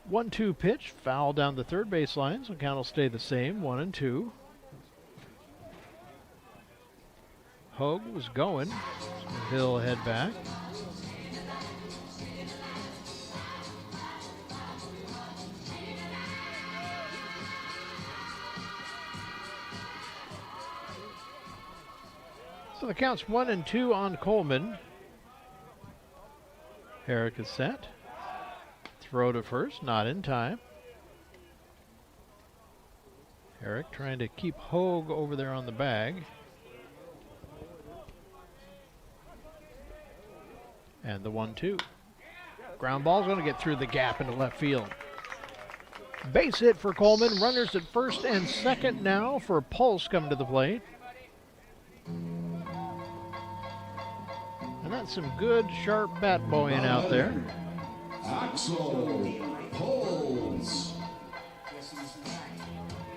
One-two pitch, foul down the third base line, so count will stay the same, 1-2. Hogue was going, so he'll head back. So the count's 1-2 on Coleman. Herrick is set. Throw to first, not in time. Herrick trying to keep Hogue over there on the bag. And the 1-2. Ground ball's going to get through the gap into left field. Base hit for Coleman. Runners at first and second now for Pulse coming to the plate. And that's some good, sharp bat boying out there. Axel Poles.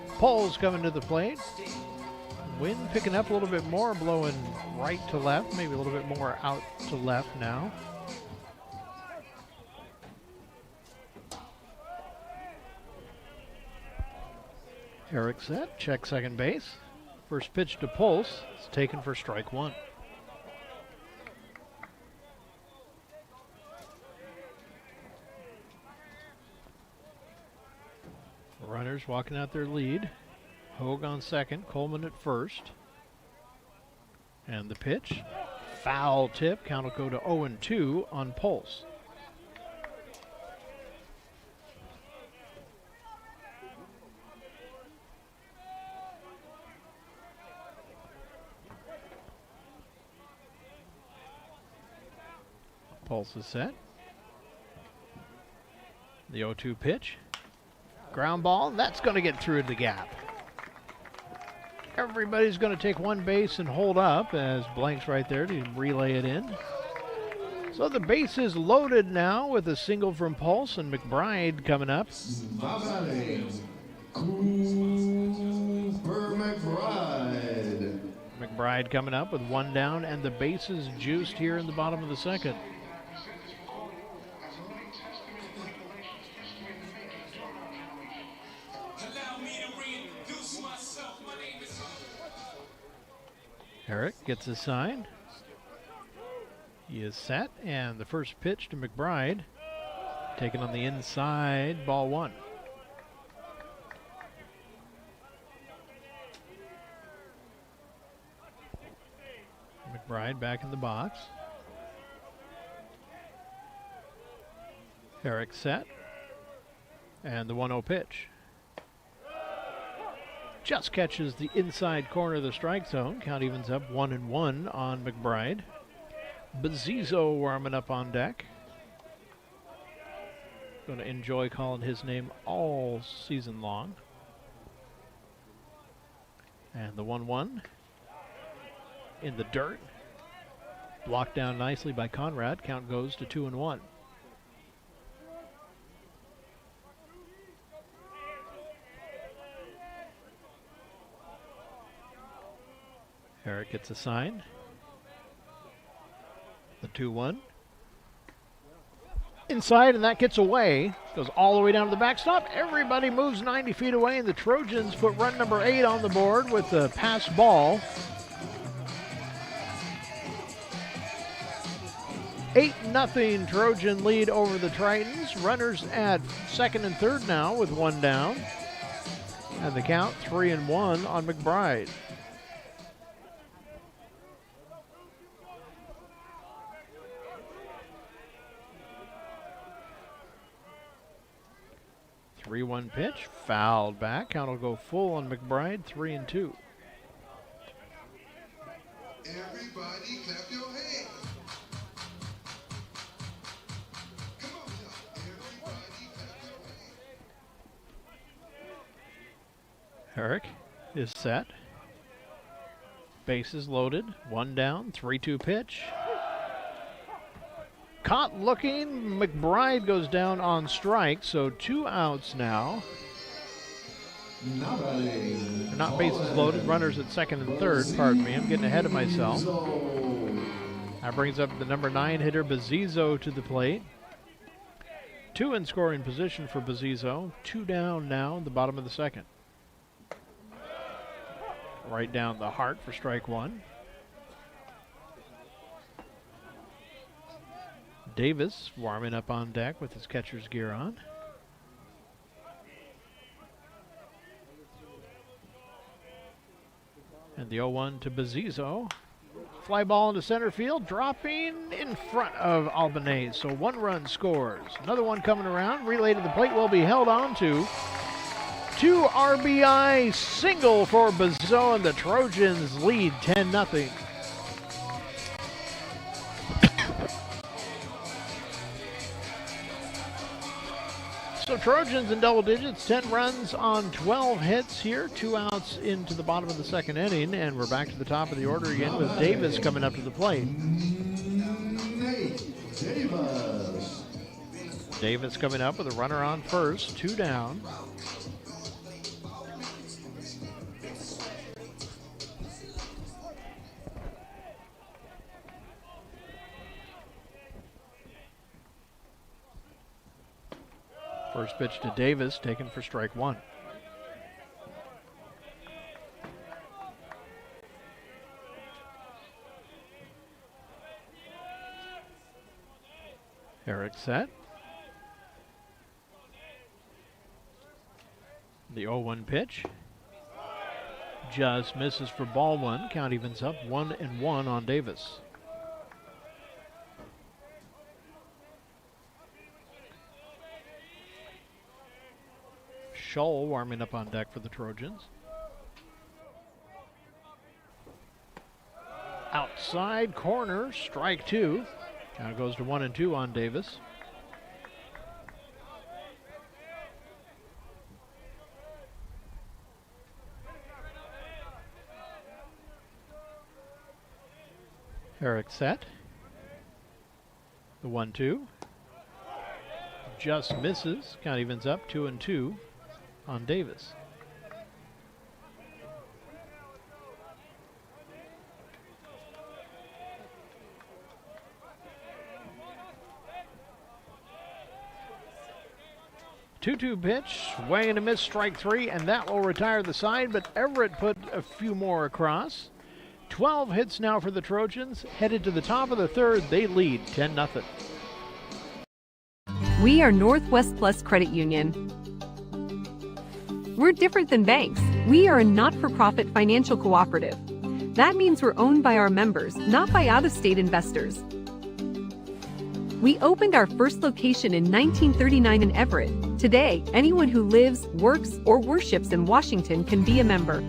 Poles coming to the plate. Wind picking up a little bit more, blowing right to left, maybe a little bit more out to left now. Eric set, check second base. First pitch to Pulse, it's taken for strike one. Runners walking out their lead. Hogue on second, Coleman at first. And the pitch, foul tip, count will go to 0-2 on Pulse. Pulse is set. The 0-2 pitch. Ground ball, that's going to get through the gap. Everybody's going to take one base and hold up as Blank's right there to relay it in. So the base is loaded now with a single from Pulse and McBride coming up. Cooper McBride. McBride coming up with one down and the bases juiced here in the bottom of the second. Herrick gets a sign. He is set, and the first pitch to McBride. Taken on the inside, ball one. McBride back in the box. Herrick set, and the 1-0 pitch. Just catches the inside corner of the strike zone. Count evens up 1-1 on McBride. Bezizzo warming up on deck. Going to enjoy calling his name all season long. And the 1-1 in the dirt. Blocked down nicely by Conrad. Count goes to 2-1. Herrick gets a sign. The 2-1. Inside, and that gets away. Goes all the way down to the backstop. Everybody moves 90 feet away, and the Trojans put run number 8 on the board with the pass ball. 8-0 Trojan lead over the Tritons. Runners at second and third now with one down. And the count 3-1 on McBride. Three-one pitch, fouled back. Count will go full on McBride, 3-2. Everybody clap your hands. Come on, y'all. Everybody clap your hands. Herrick is set. Bases loaded. One down, 3-2 pitch. Caught looking. McBride goes down on strike, so 2 outs now. Not bases loaded, runners at second and third. Pardon me, I'm getting ahead of myself. That brings up the number 9 hitter, Bazizo, to the plate. 2 in scoring position for Bazizo. 2 down now in the bottom of the second. Right down the heart for strike 1. Davis warming up on deck with his catcher's gear on. And the 0-1 to Bazizo. Fly ball into center field, dropping in front of Albanese. So 1 run scores. Another one coming around. Relay to the plate will be held on to. 2 RBI single for Bazizo, and the Trojans lead 10-0. So Trojans in double digits, 10 runs on 12 hits here, 2 outs into the bottom of the second inning, and we're back to the top of the order again with Davis coming up to the plate. Davis coming up with a runner on first, 2 down. First pitch to Davis, taken for strike 1. Eric set. The 0-1 pitch. Just misses for ball 1. Count evens up 1-1 on Davis. Scholl warming up on deck for the Trojans. Outside corner, strike 2. Now goes to 1-2 on Davis. Eric set. The 1-2. Just misses. Count evens up 2-2 on Davis. Two-two pitch, swing and a miss, strike 3, and that will retire the side, but Everett put a few more across. 12 hits now for the Trojans. Headed to the top of the third, they lead 10-0. We are Northwest Plus Credit Union. We're different than banks. We are a not-for-profit financial cooperative. That means we're owned by our members, not by out-of-state investors. We opened our first location in 1939 in Everett. Today, anyone who lives, works, or worships in Washington can be a member.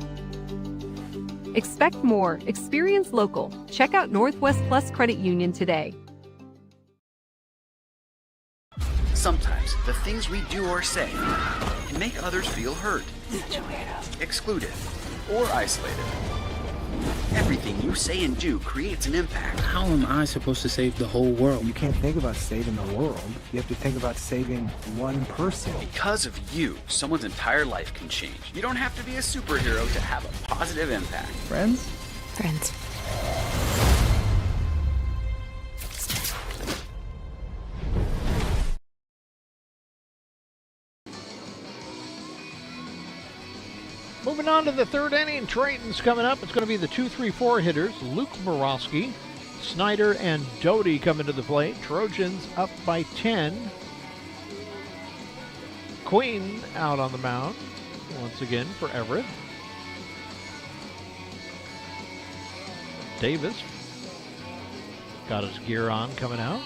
Expect more. Experience local. Check out Northwest Plus Credit Union today. Sometimes the things we do or say can make others feel hurt, excluded, or isolated. Everything you say and do creates an impact. How am I supposed to save the whole world? You can't think about saving the world. You have to think about saving one person. Because of you, someone's entire life can change. You don't have to be a superhero to have a positive impact. Friends? Friends. Moving on to the third inning, Triton's coming up. It's going to be the 2-3-4 hitters. Luke Borowski, Snyder and Doty coming to the plate. Trojans up by 10. Queen out on the mound once again for Everett. Davis got his gear on coming out.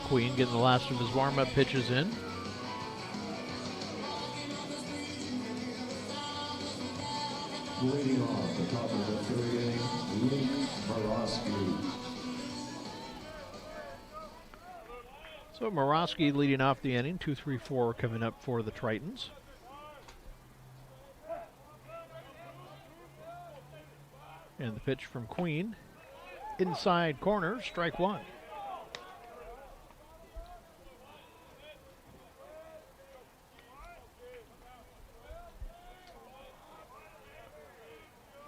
Queen getting the last of his warm-up pitches in. Leading off the top of the third inning, Luke Morosky. So Morosky leading off the inning, 2-3-4 coming up for the Tritons. And the pitch from Queen, inside corner, strike one.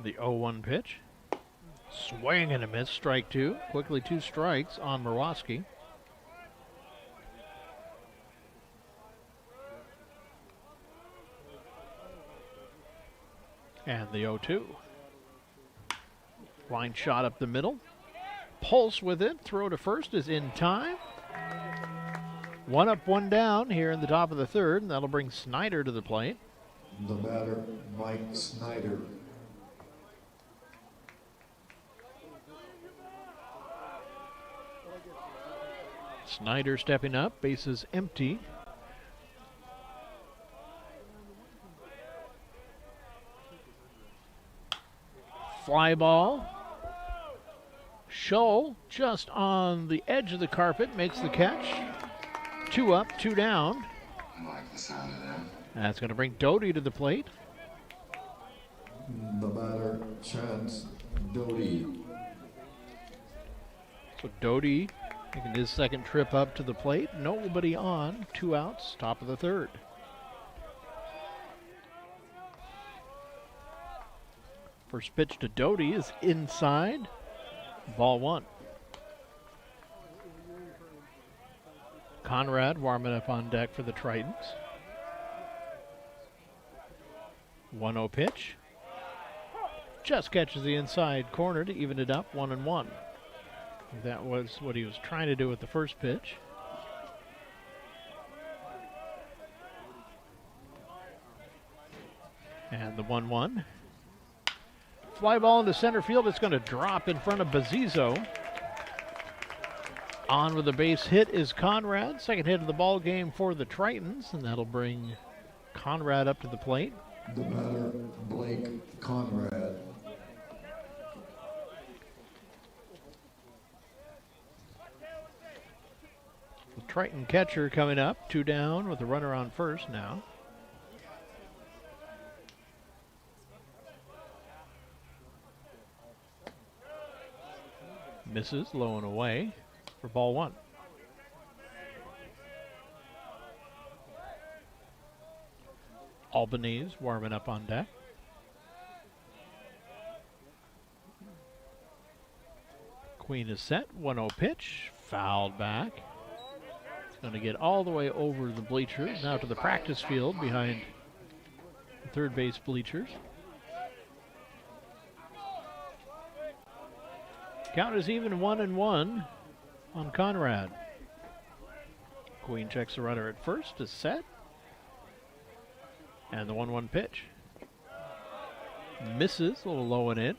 The 0-1 pitch. Swing and a miss, strike two. Quickly 2 strikes on Morosky. And the 0-2. Line shot up the middle. Pulse with it. Throw to first is in time. 1 up, 1 down here in the top of the third, and that'll bring Snyder to the plate. The batter, Mike Snyder. Snyder stepping up, bases empty. Fly ball. Scholl just on the edge of the carpet makes the catch. 2 up, 2 down. I like the sound of that. That's going to bring Doty to the plate. The batter, Chance Doty. So Doty making his second trip up to the plate. Nobody on. 2 outs, top of the third. First pitch to Doty is inside. Ball 1. Conrad warming up on deck for the Tritons. 1-0 pitch. Just catches the inside corner to even it up, 1-1. That was what he was trying to do with the first pitch. And the 1-1. Fly ball into center field. It's going to drop in front of Bazizo. On with the base hit is Conrad. Second hit of the ball game for the Tritons, and that'll bring Conrad up to the plate. The batter, Blake Conrad. The Triton catcher coming up, 2 down with a runner on first now. Misses, low and away for ball 1. Albanese warming up on deck. Queen is set, 1-0 pitch, fouled back. It's going to get all the way over the bleachers, now to the practice field behind the third base bleachers. Count is even, 1-1 on Conrad. Queen checks the runner at first, is set. And the 1-1 pitch. Misses, a little low and in.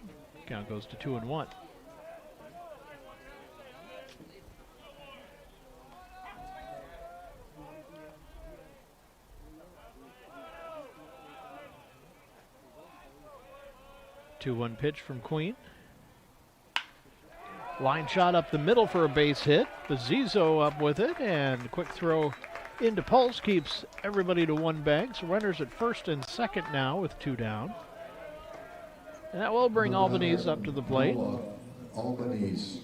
Count goes to 2-1. Two-one pitch from Queen. Line shot up the middle for a base hit. Bazizo up with it, and quick throw into Pulse keeps everybody to 1 bag. So runners at first and second now with 2 down. And that will bring Albanese up to the plate. Albanese.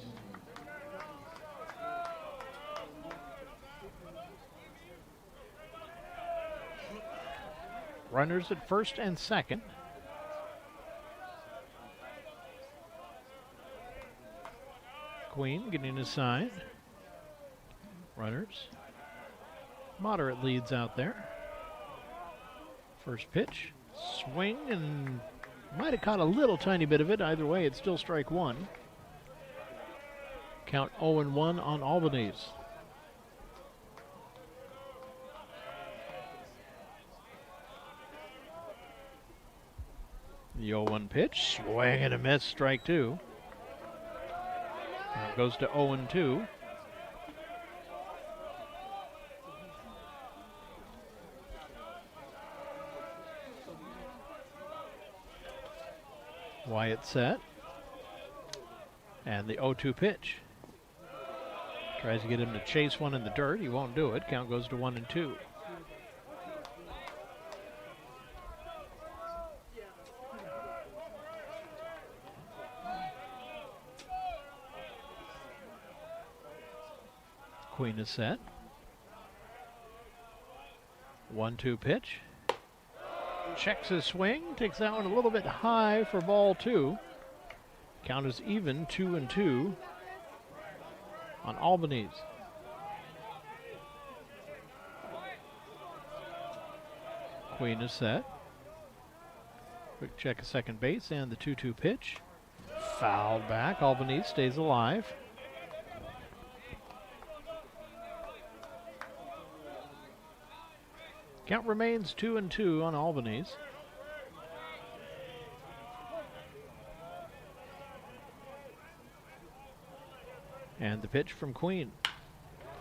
Runners at first and second. Queen getting his side. Runners. Moderate leads out there. First pitch Swing and might have caught a little tiny bit of it. Either way, it's still strike one. Count 0-1 on Albanese. The 0-1 pitch, swing and a miss, strike two. Now it goes to 0-2. Wyatt set. And the 0-2 pitch. Tries to get him to chase one in the dirt. He won't do it. Count goes to 1-2. Queen is set. 1-2 pitch. Checks his swing. Takes that one a little bit high for ball two. Count is even, 2-2 on Albanese. Queen is set. Quick check of second base and the 2-2 pitch. Fouled back. Albanese stays alive. Count remains 2-2 on Albanese. And the pitch from Queen.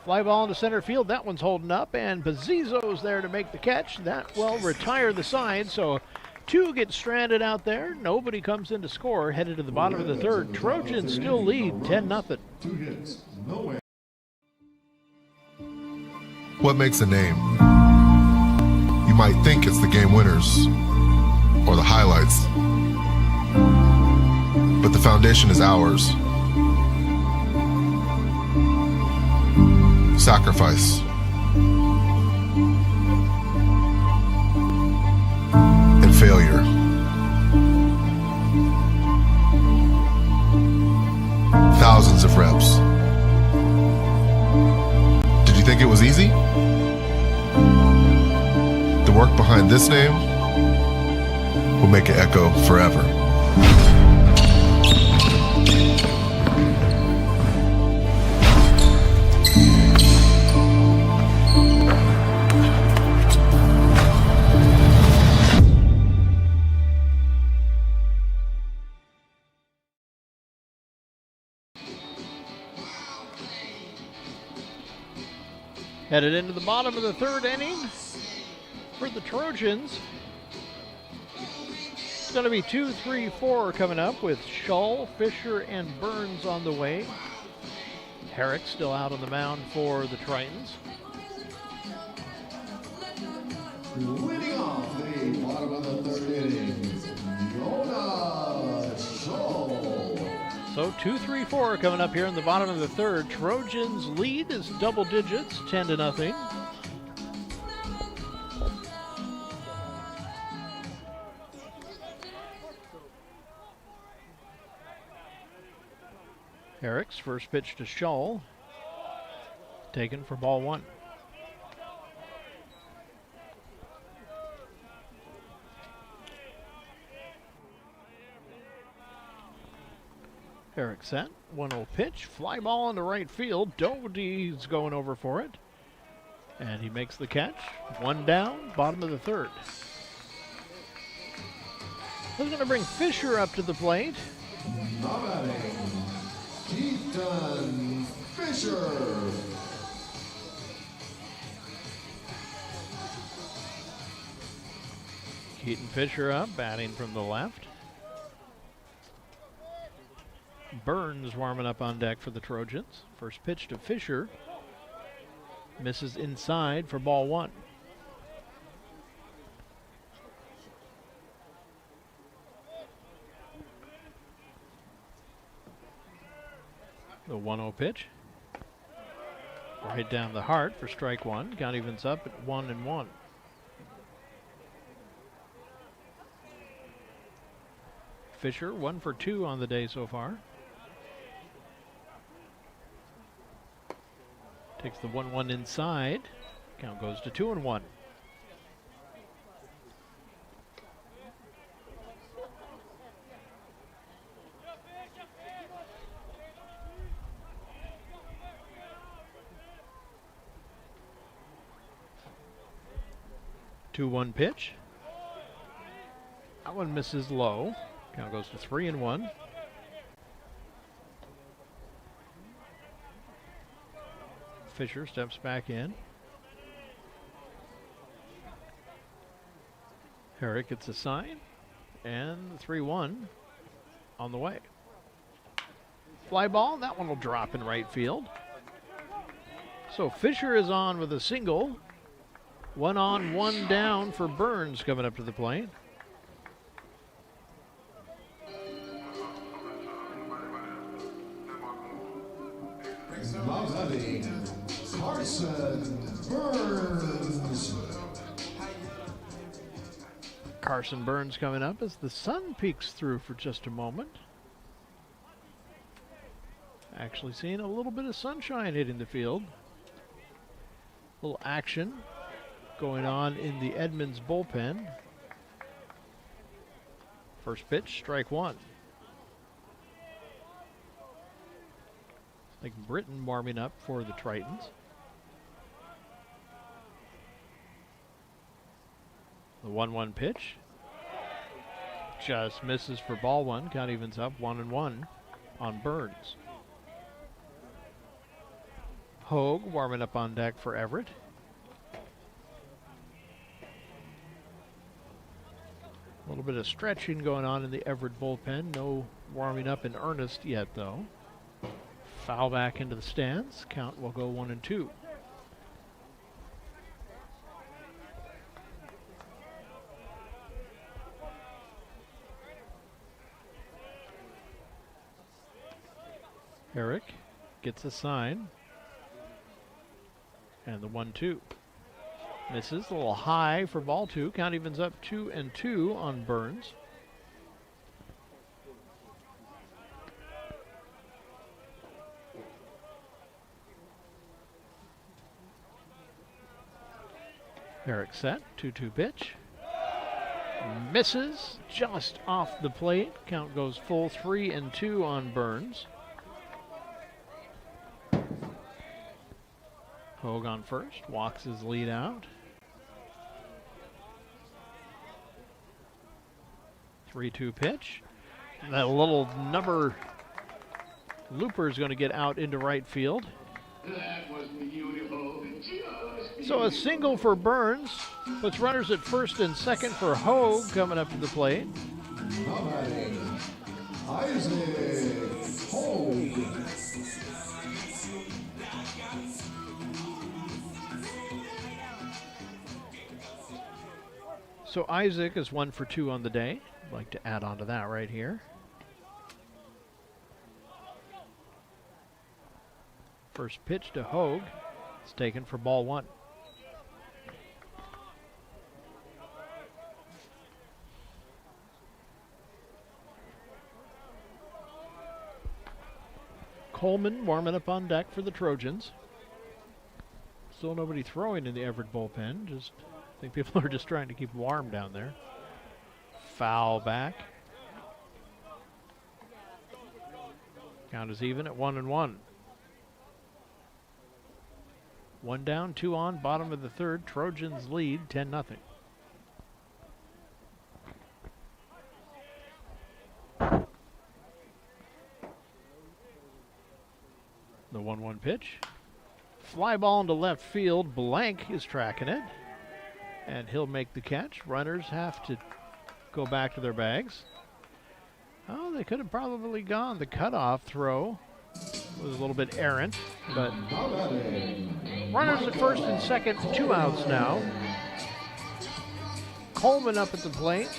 Fly ball into center field. That one's holding up, and Bazzizo's there to make the catch. That will retire the side, so two get stranded out there. Nobody comes in to score. Headed to the bottom of the third. Trojans still lead 10-0. 2 hits, no errors. What makes a name? You might think it's the game winners or the highlights, but the foundation is ours. Sacrifice. And failure. Thousands of reps. Did you think it was easy? The work behind this name will make it echo forever. Headed into the bottom of the third inning for the Trojans. It's going to be 2, 3, 4 coming up with Shull, Fisher, and Burns on the way. Herrick still out on the mound for the Tritons. Leading off the bottom of the third inning, Shull. So 2, 3, 4 coming up here in the bottom of the third. Trojans lead is double digits, 10-0. Herrick's first pitch to Shull, taken for ball one. Herrick set, 1-0 pitch, fly ball into right field. Doty's going over for it, and he makes the catch. One down, bottom of the third. Who's going to bring Fisher up to the plate? Now batting, Keaton Fisher. Keaton Fisher up, batting from the left. Burns warming up on deck for the Trojans. First pitch to Fisher. Misses inside for ball one. The 1-0 pitch. Right down the heart for strike one. Count evens up at 1-1. Fisher 1 for 2 on the day so far. Takes the 1-1 inside. Count goes to 2-1. 2-1 pitch. That one misses low. Count goes to 3-1. Fisher steps back in. Herrick gets a sign, and 3-1 on the way. Fly ball, that one will drop in right field. So Fisher is on with a single. 1 on, 1 down for Burns coming up to the plate. Now batting, Carson Burns. Carson Burns coming up as the sun peeks through for just a moment. Actually seeing a little bit of sunshine hitting the field. A little action going on in the Edmonds bullpen. First pitch, strike one. Like Britton warming up for the Tritons. The 1-1 pitch. Just misses for ball one. Count evens up 1-1 on Burns. Hogue warming up on deck for Everett. A little bit of stretching going on in the Everett bullpen. No warming up in earnest yet, though. Foul back into the stands. Count will go 1-2. Herrick gets a sign. And the 1-2. Misses a little high for ball two. Count evens up 2-2 on Burns. Herrick set, 2-2 pitch. Misses just off the plate. Count goes full 3-2 on Burns. Hogue on first, walks his lead out. 3-2 pitch. That little number looper is going to get out into right field. That was beautiful. So a single for Burns, puts runners at first and second for Hogue coming up to the plate. Now batting, Isaac Hogue. So Isaac is 1 for 2 on the day. I'd like to add on to that right here. First pitch to Hogue. It's taken for ball one. Coleman warming up on deck for the Trojans. Still nobody throwing in the Everett bullpen. I think people are just trying to keep warm down there. Foul back. Count is even at 1-1. 1 down, 2 on, bottom of the third. Trojans lead 10-0. The 1-1 pitch. Fly ball into left field. Blank is tracking it. And he'll make the catch. Runners have to go back to their bags. Oh, they could have probably gone. The cutoff throw was a little bit errant, but runners at first and second, 2 outs now. Coleman up at the plate.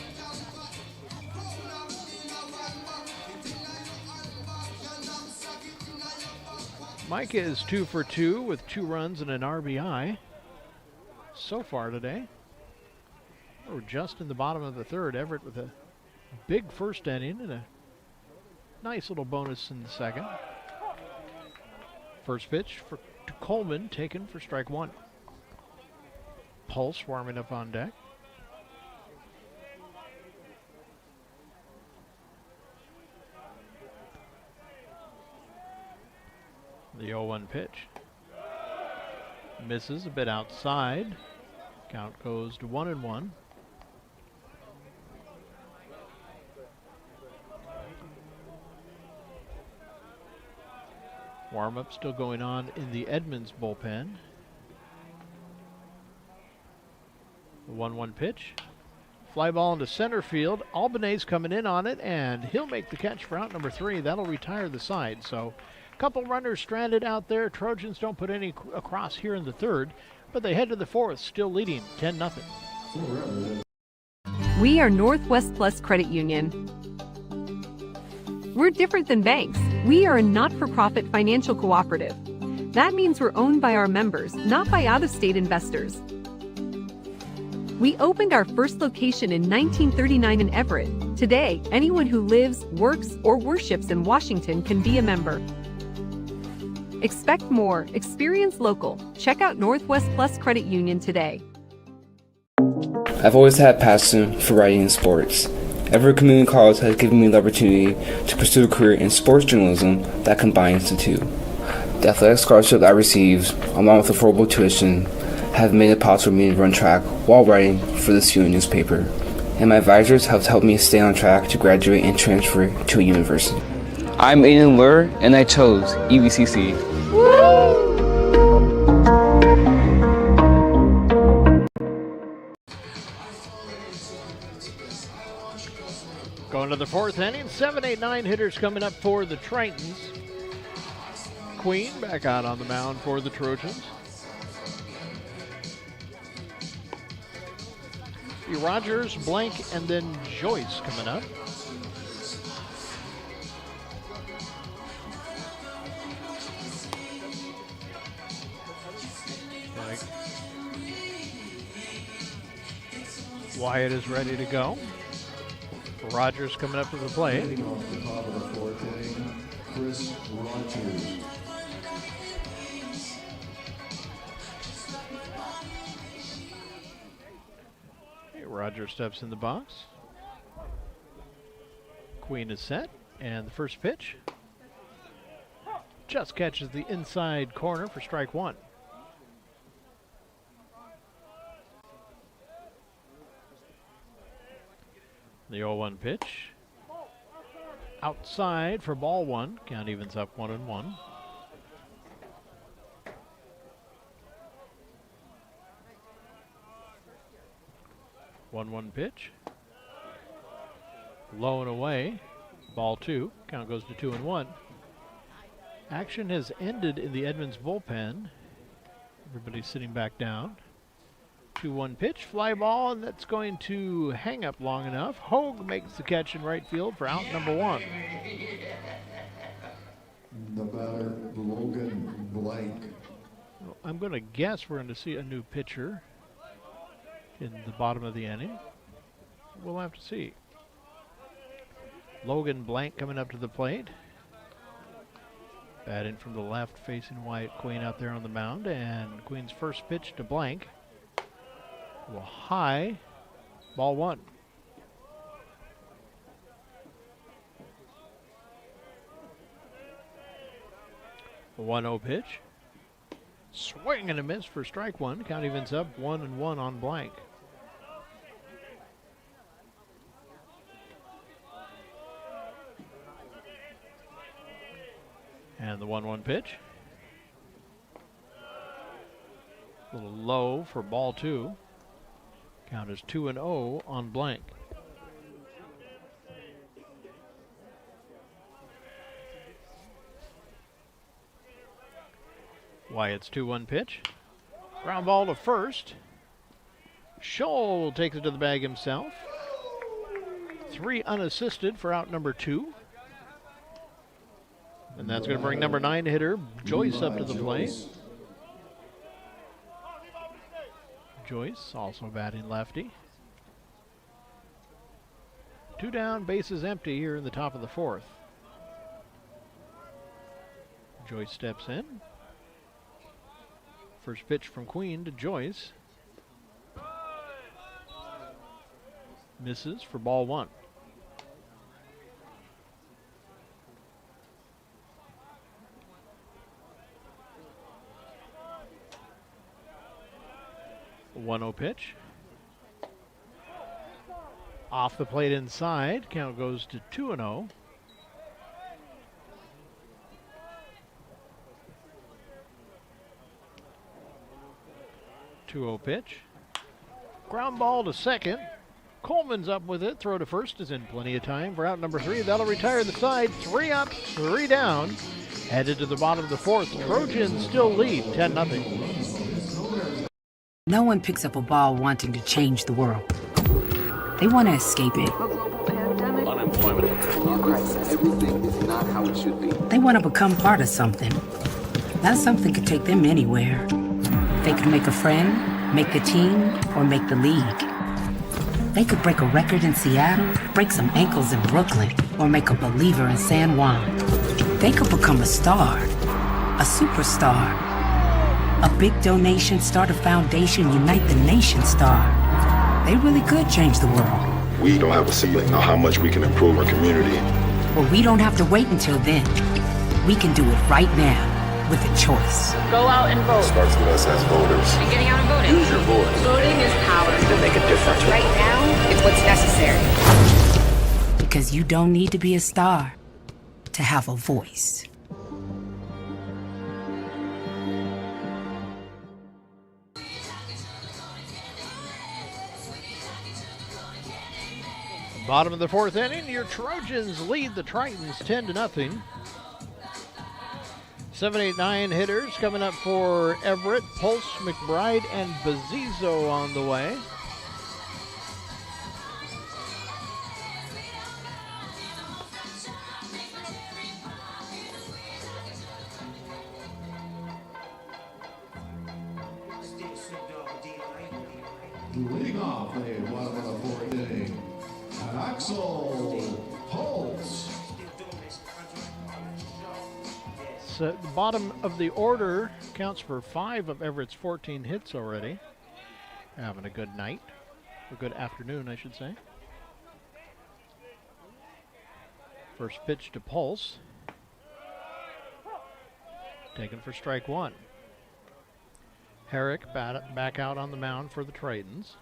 Micah is 2 for 2 with 2 runs and an RBI so far today. We're just in the bottom of the third. Everett with a big first inning and a nice little bonus in the second. First pitch to Coleman, taken for strike one. Pulse warming up on deck. The 0-1 pitch. Misses a bit outside. Count goes to 1-1. Warm-up still going on in the Edmonds bullpen. The 1-1 pitch. Fly ball into center field. Albanese coming in on it, and he'll make the catch for out number 3. That'll retire the side. So a couple runners stranded out there. Trojans don't put any across here in the third, but they head to the fourth, still leading 10-0. We are Northwest Plus Credit Union. We're different than banks. We are a not-for-profit financial cooperative. That means we're owned by our members, not by out-of-state investors. We opened our first location in 1939 in Everett. Today, anyone who lives, works, or worships in Washington can be a member. Expect more. Experience local. Check out Northwest Plus Credit Union today. I've always had a passion for writing and sports. Everett Community College has given me the opportunity to pursue a career in sports journalism that combines the two. The athletic scholarship I received, along with affordable tuition, have made it possible for me to run track while writing for the student newspaper, and my advisors have helped me stay on track to graduate and transfer to a university. I'm Aiden Lur, and I chose EVCC. Going to the fourth inning, 7, 8, 9 hitters coming up for the Tritons. Queen back out on the mound for the Trojans. Rogers, Blank, and then Joyce coming up. Wyatt is ready to go. Rogers coming up to the plate. Leading off the top of the fourth inning, Chris Rogers. Rogers steps in the box. Queen is set, and the first pitch just catches the inside corner for strike one. The 0-1 pitch outside for ball one. Count evens up 1-1. One pitch. Low and away. Ball two. Count goes to 2-1. Action has ended in the Edmonds bullpen. Everybody's sitting back down. 2-1 pitch. Fly ball, and that's going to hang up long enough. Hogue makes the catch in right field for out number 1. The batter, Logan Blank. I'm going to guess we're going to see a new pitcher in the bottom of the inning. We'll have to see. Logan Blank coming up to the plate. Batting from the left, facing Wyatt Queen out there on the mound, and Queen's first pitch to Blank. Well, high, ball one. A 1-0 pitch. Swing and a miss for strike one. Count evens up 1-1 on Blank. And the 1-1 pitch. A little low for ball two. Count is 2-0 on Blank. Wyatt's 2-1 pitch. Ground ball to first. Scholl takes it to the bag himself. 3 unassisted for out number 2. And that's going to bring number 9 hitter Joyce up to the plate. Joyce also batting lefty. 2 down, bases empty here in the top of the fourth. Joyce steps in. First pitch from Queen to Joyce. Misses for ball one. 1-0 pitch. Off the plate inside. Count goes to 2-0. Pitch. Ground ball to second. Coleman's up with it. Throw to first is in plenty of time for out number 3. That'll retire the side. 3 up, 3 down. Headed to the bottom of the 4th. Trojans still lead 10-0. No one picks up a ball wanting to change the world. They want to escape it. Unemployment, new crisis. Everything is not how it should be. They want to become part of something. That something could take them anywhere. They could make a friend, make a team, or make the league. They could break a record in Seattle, break some ankles in Brooklyn, or make a believer in San Juan. They could become a star, a superstar. A big donation, start a foundation, unite the nation star. They really could change the world. We don't have a ceiling on how much we can improve our community. But we don't have to wait until then. We can do it right now. With a choice. Go out and vote. It starts with us as voters. And getting out and voting. Use your voice. Voting is power. To make a difference. Right now, it's what's necessary. Because you don't need to be a star to have a voice. Bottom of the 4th inning, your Trojans lead the Tritons 10-0. 7, 8, 9 hitters coming up for Everett, Pulse, McBride, and Bazizo on the way. Leading off the bottom of the 4th inning, Axel Pulse. So the bottom of the order counts for 5 of Everett's 14 hits already. Having a good night, a good afternoon, I should say. First pitch to Pulse. Taken for strike 1. Herrick back out on the mound for the Tritons.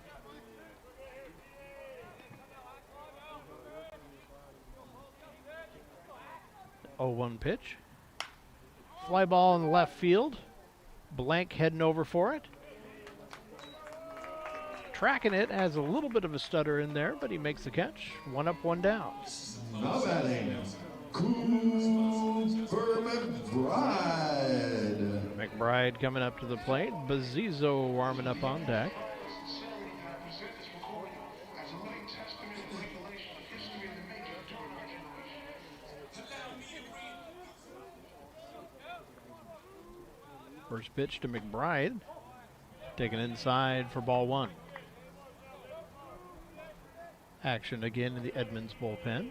The 0-1 pitch. Fly ball in the left field. Blank heading over for it. Tracking it, has a little bit of a stutter in there, but he makes the catch. 1 up, 1 down. Now batting, Cooper McBride. McBride coming up to the plate. Bazizo warming up on deck. First pitch to McBride. Taken inside for ball 1. Action again in the Edmonds bullpen.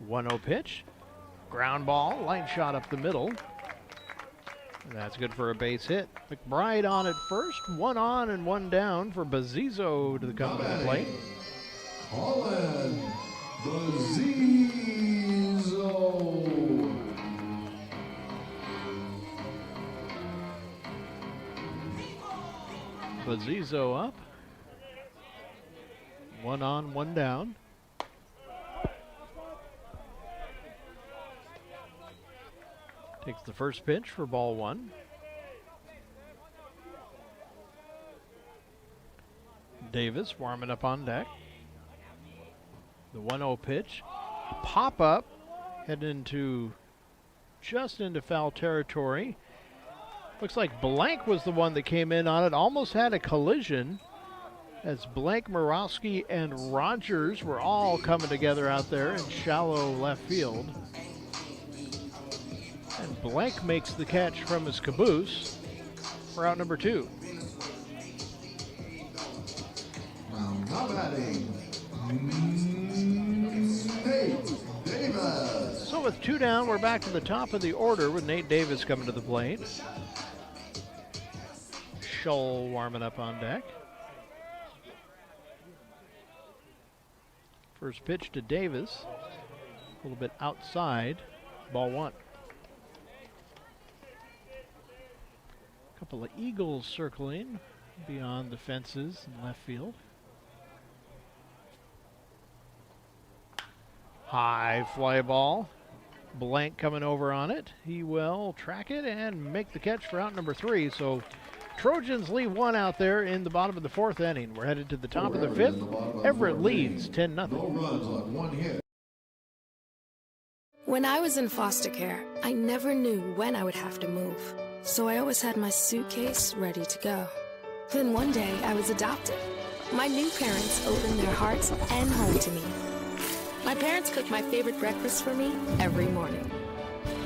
One 0 pitch. Ground ball, line shot up the middle. That's good for a base hit. McBride on at first. 1 on and 1 down for Bazizo to come to the plate. Holland Bazizo. Bazizo up. 1 on, 1 down. Takes the first pitch for ball 1. Davis warming up on deck. The 1-0 pitch. Pop up. Heading just into foul territory. Looks like Blank was the one that came in on it. Almost had a collision as Blank, Murawski, and Rogers were all coming together out there in shallow left field. And Blank makes the catch from his caboose for out number 2. Now batting, Nate Davis. So with 2 down, we're back to the top of the order with Nate Davis coming to the plate. Scholl warming up on deck. First pitch to Davis. A little bit outside. Ball 1. Couple of eagles circling beyond the fences in left field. High fly ball. Blank coming over on it. He will track it and make the catch for out number 3. So Trojans leave one out there in the bottom of the 4th inning. We're headed to the top of the 5th. Everett leads 10-0. No runs on 1 hit. When I was in foster care, I never knew when I would have to move. So I always had my suitcase ready to go. Then one day I was adopted. My new parents opened their hearts and home to me. My parents cook my favorite breakfast for me every morning.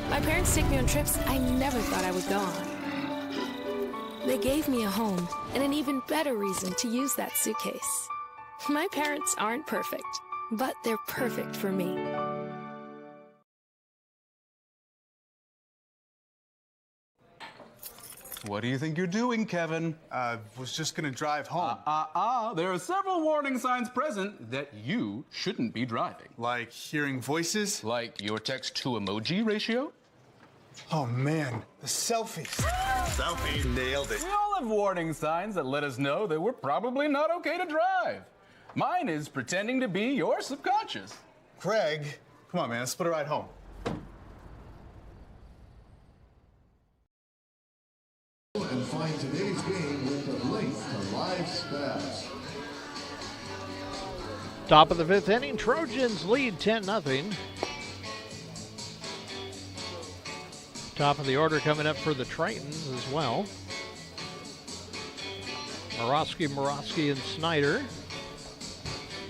My parents take me on trips I never thought I would go on. They gave me a home and an even better reason to use that suitcase. My parents aren't perfect, but they're perfect for me. What do you think you're doing, Kevin? Was just gonna drive home. There are several warning signs present that you shouldn't be driving. Like hearing voices? Like your text-to-emoji ratio? Oh man, the selfies. Selfie, nailed it. We all have warning signs that let us know that we're probably not okay to drive. Mine is pretending to be your subconscious. Craig, come on man, let's split a ride home. And find today's game with the link to live stats. Top of the 5th inning, Trojans lead 10-0. Top of the order coming up for the Tritons as well. Morosky, and Snyder,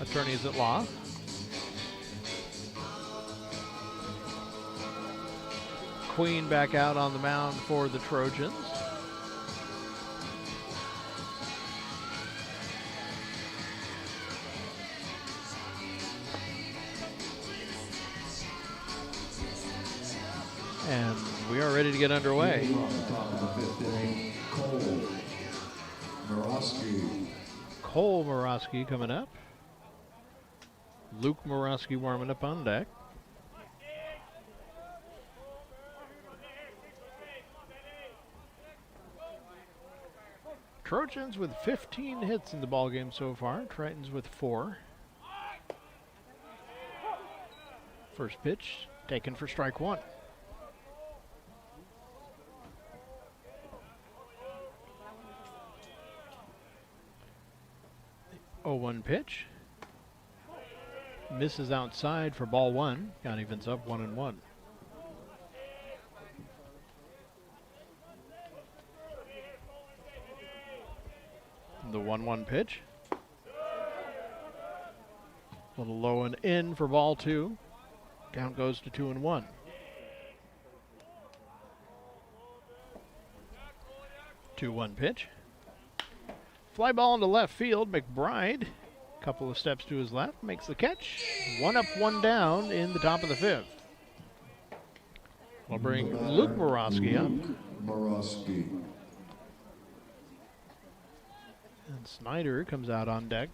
attorneys at law. Queen back out on the mound for the Trojans. And we are ready to get underway. On the top of the 5th inning, Cole Morosky coming up. Luke Morosky warming up on deck. Trojans with 15 hits in the ballgame so far. Tritons with 4. First pitch taken for strike 1. 0-1 pitch. Misses outside for ball 1. Count evens up 1-1. The 1-1 pitch. A little low and in for ball 2. Count goes to 2-1. Two 1 pitch. Fly ball into left field. McBride, a couple of steps to his left, makes the catch. 1 up, 1 down in the top of the 5th. We'll bring Luke Morosky up. And Snyder comes out on deck.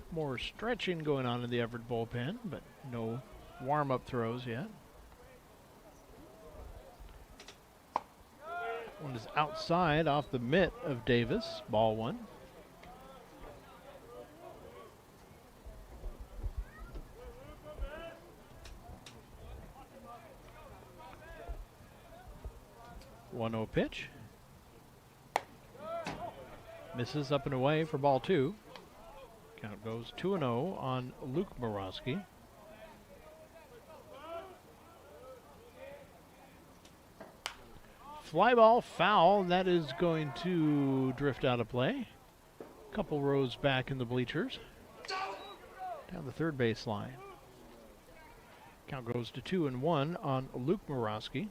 More stretching going on in the Everett bullpen, but no warm-up throws yet. One is outside off the mitt of Davis. Ball 1. One 0 pitch. Misses up and away for ball 2. Count goes 2-0 on Luke Morosky. Fly ball foul. That is going to drift out of play. Couple rows back in the bleachers. Down the third base line. Count goes to 2-1 on Luke Morosky.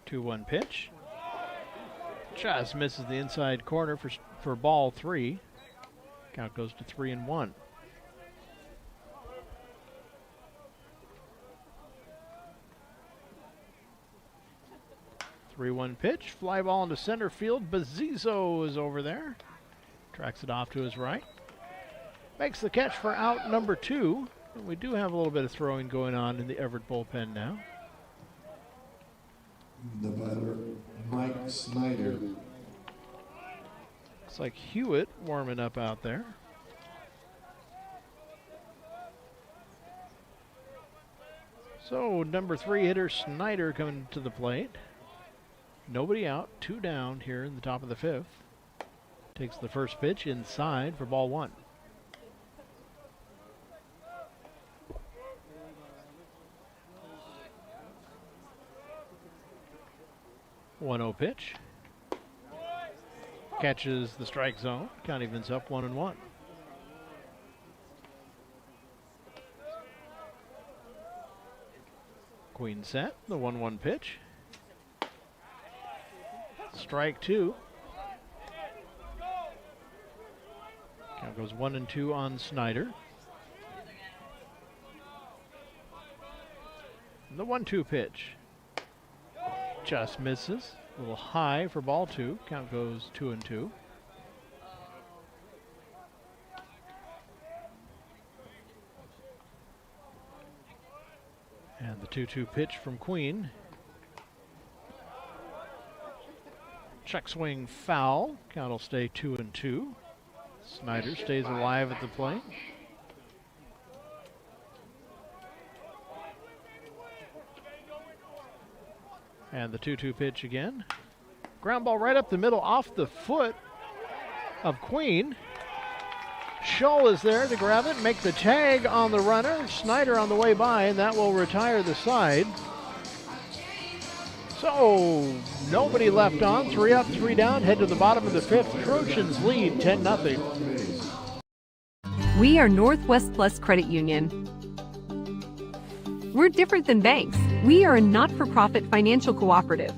Two 1 pitch. Just misses the inside corner for ball 3. Count goes to 3-1. 3-1 pitch. Fly ball into center field. Bazizo is over there. Tracks it off to his right. Makes the catch for out number 2. And we do have a little bit of throwing going on in the Everett bullpen now. The batter, Mike Snyder. Looks like Hewitt warming up out there. So number 3 hitter Snyder coming to the plate. Nobody out, 2 down here in the top of the 5th. Takes the first pitch inside for ball 1. One-0 pitch. Catches the strike zone. Count evens up 1-1. Queen set, the 1-1 pitch. Strike 2. Count goes 1-2 on Snyder. And the 1-2 pitch. Just misses. A little high for ball 2. Count goes 2-2. And the 2-2 pitch from Queen. Check swing foul. Count will stay 2-2. Snyder stays alive at the plate. And the 2-2 pitch again. Ground ball right up the middle off the foot of Queen. Shull is there to grab it, make the tag on the runner. Snyder on the way by, and that will retire the side. So, nobody left on. 3 up, 3 down. Head to the bottom of the 5th. Trojans lead 10-0. We are Northwest Plus Credit Union. We're different than banks. We are a not-for-profit financial cooperative.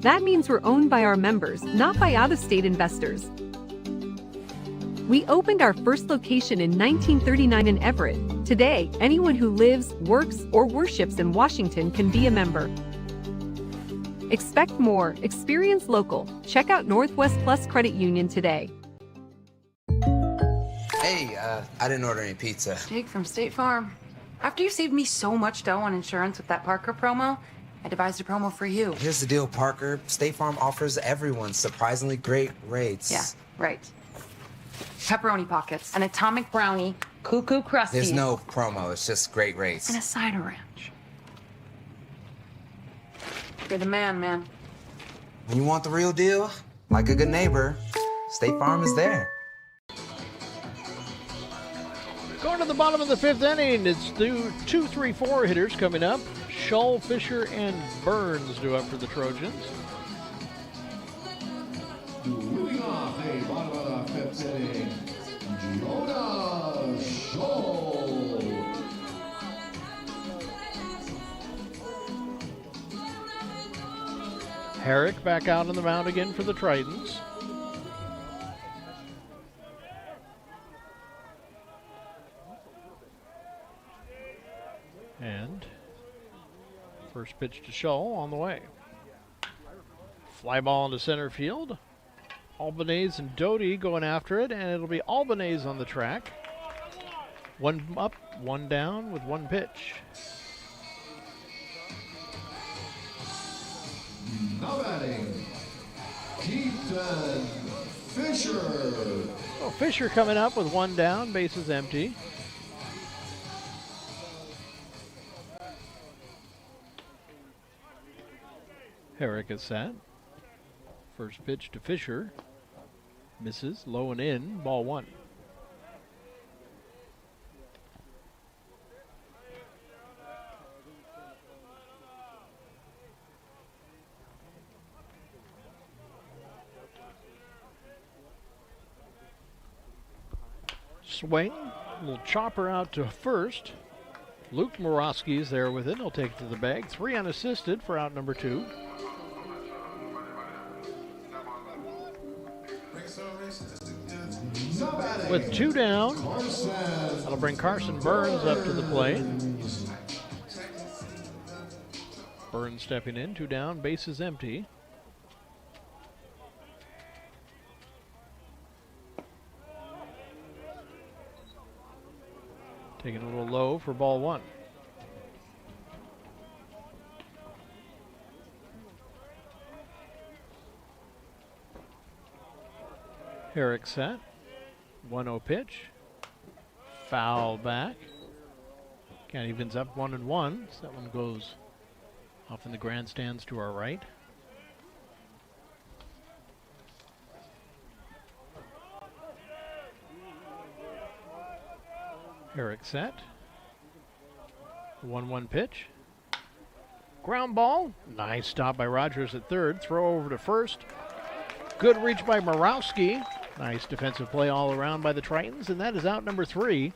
That means we're owned by our members, not by out-of-state investors. We opened our first location in 1939 in Everett. Today, anyone who lives, works, or worships in Washington can be a member. Expect more. Experience local. Check out Northwest Plus Credit Union today. Hey, I didn't order any pizza. Jake from State Farm. After you saved me so much dough on insurance with that Parker promo, I devised a promo for you. Here's the deal, Parker. State Farm offers everyone surprisingly great rates. Yeah, right. Pepperoni pockets, an atomic brownie, cuckoo crusty. There's no promo, it's just great rates. And a cider ranch. You're the man, man. When you want the real deal, like a good neighbor, State Farm is there. Going to the bottom of the 5th inning, it's the 2-3-4 hitters coming up. Shull, Fisher, and Burns due up for the Trojans. Moving off the bottom of the 5th inning, Jonah Shull. Herrick back out on the mound again for the Tritons. And first pitch to Shull on the way. Fly ball into center field. Albanese and Doty going after it, and it'll be Albanese on the track. 1 up, 1 down with 1 pitch. Now batting, Keaton Fisher. Oh, Fisher coming up with 1 down, bases empty. Herrick is set. First pitch to Fisher. Misses, low and in, ball 1. Swing, little chopper out to first. Luke Morosky is there with it. He'll take it to the bag. 3 unassisted for out number 2. With 2 down, that'll bring Carson Burns up to the plate. Burns stepping in, 2 down, bases empty. Taking a little low for ball one. Herrick set. 1-0 pitch. Foul back. Count evens up 1-1. So that one goes off in the grandstands to our right. Herrick set. 1-1 pitch. Ground ball. Nice stop by Rogers at third. Throw over to first. Good reach by Morawski. Nice defensive play all around by the Tritons, and that is out number 3.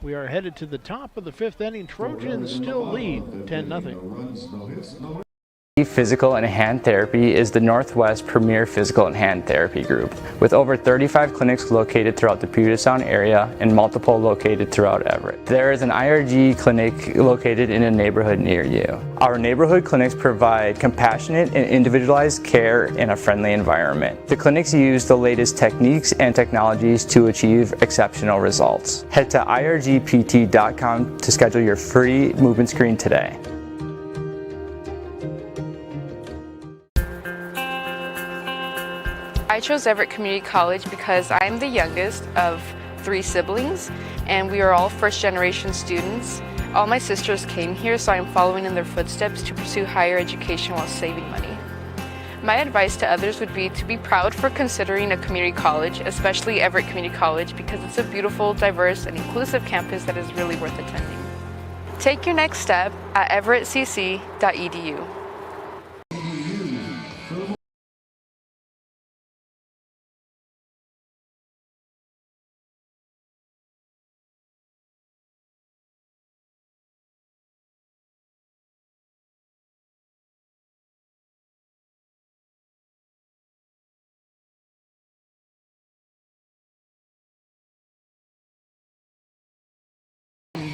We are headed to the top of the 5th inning. Trojans still lead 10-0. Physical and Hand Therapy is the Northwest premier physical and hand therapy group, with over 35 clinics located throughout the Puget Sound area and multiple located throughout Everett. There is an IRG clinic located in a neighborhood near you. Our neighborhood clinics provide compassionate and individualized care in a friendly environment. The clinics use the latest techniques and technologies to achieve exceptional results. Head to irgpt.com to schedule your free movement screen today. I chose Everett Community College because I'm the youngest of 3 siblings, and we are all first-generation students. All my sisters came here, so I'm following in their footsteps to pursue higher education while saving money. My advice to others would be to be proud for considering a community college, especially Everett Community College, because it's a beautiful, diverse, and inclusive campus that is really worth attending. Take your next step at everettcc.edu.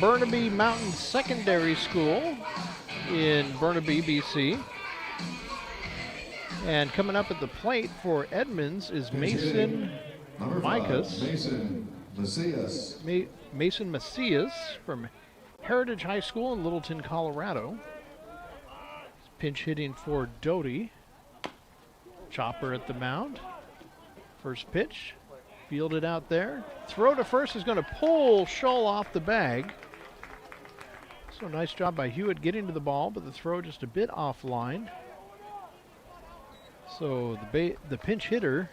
Burnaby Mountain Secondary School in Burnaby, BC. And coming up at the plate for Edmonds is Mason Macias from Heritage High School in Littleton, Colorado. Pinch hitting for Doty. Chopper at the mound. First pitch, fielded out there. Throw to first is going to pull Scholl off the bag. So nice job by Hewitt getting to the ball, but the throw just a bit offline. So the pinch hitter,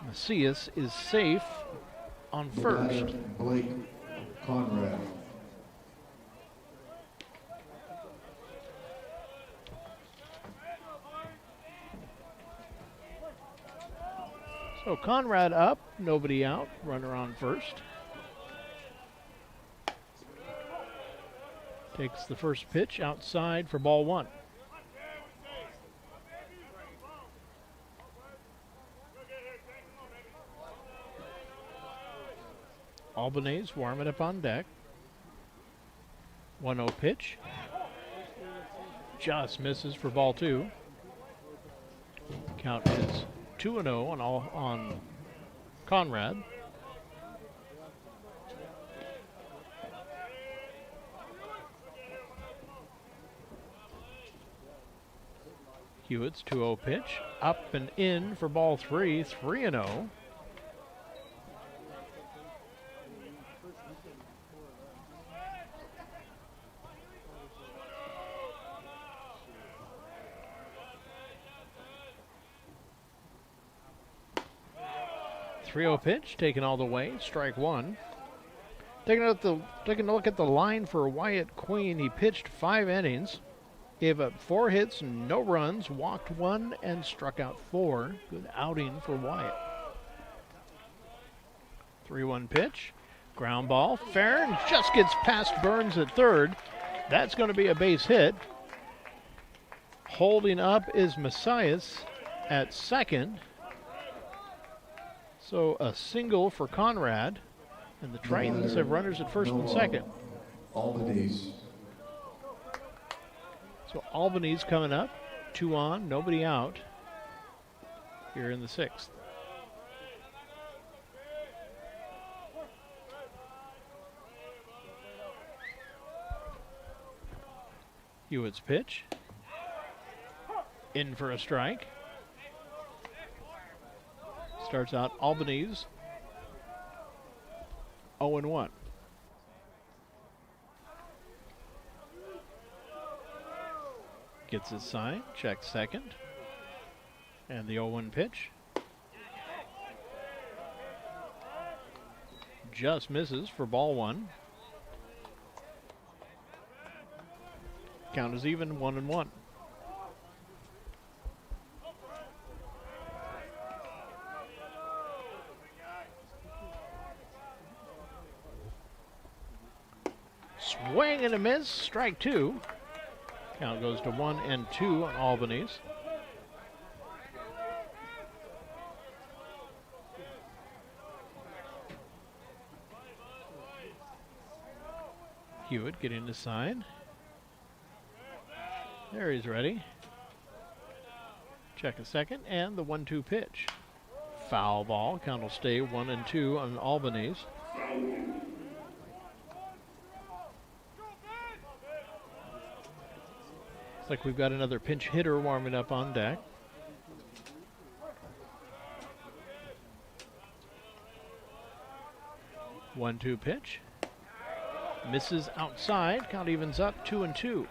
Macias, is safe on first. Blake Conrad. So Conrad up, nobody out, runner on first. Takes the first pitch outside for ball one. Albanese warming up on deck. 1-0 pitch. Just misses for ball two. Count is 2-0 on Conrad. Hewitt's 2-0 pitch. Up and in for ball three, 3-0. Pitch, taken all the way, strike one. Taking a look at the line for Wyatt Queen. He pitched 5 innings, gave up 4 hits, no runs, walked 1, and struck out 4. Good outing for Wyatt. 3-1 pitch, ground ball, fair, and just gets past Burns at third. That's going to be a base hit. Holding up is Macias at second. So a single for Conrad, and the Tritons have runners at first and second. Albanese. So Albanese coming up, 2 on, nobody out here in the 6th. Hewitt's pitch. In for a strike. Starts out Albany's 0-1. Gets his sign, checks second. And the 0-1 pitch. Just misses for ball one. Count is even, 1-1. Swing and a miss, strike two. Count goes to 1-2 on Albany's. Hewitt getting the sign. There, he's ready. Check a second, and the 1-2 pitch. Foul ball. Count will stay 1-2 on Albany's. Looks like we've got another pinch hitter warming up on deck. One-two pitch. Misses outside. Count evens up 2-2.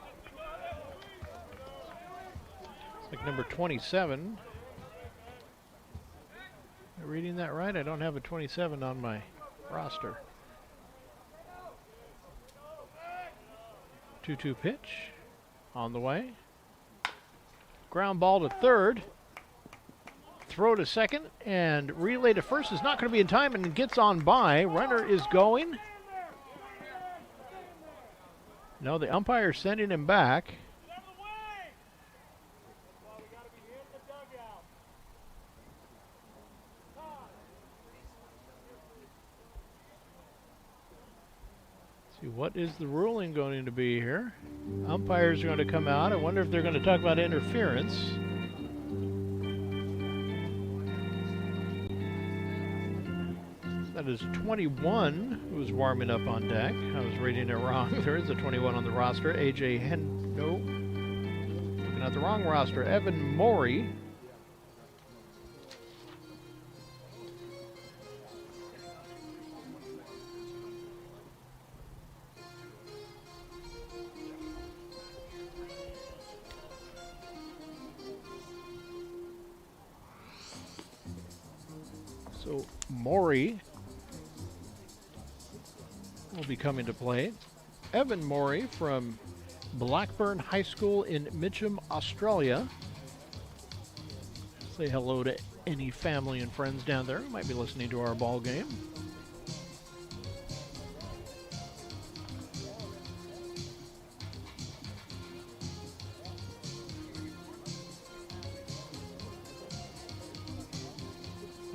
Like number 27. Am I reading that right? I don't have a 27 on my roster. 2-2 pitch. On the way. Ground ball to third. Throw to second. And relay to first is not going to be in time and gets on by. Runner is going. No, the umpire's sending him back. See, what is the ruling going to be here? Umpires are going to come out. I wonder if they're going to talk about interference. That is 21 who's warming up on deck. I was reading it wrong. There is a 21 on the roster. No. Looking at the wrong roster. Evan Morey. So Morey will be coming to play. Evan Morey from Blackburn High School in Mitcham, Australia. Say hello to any family and friends down there who might be listening to our ball game.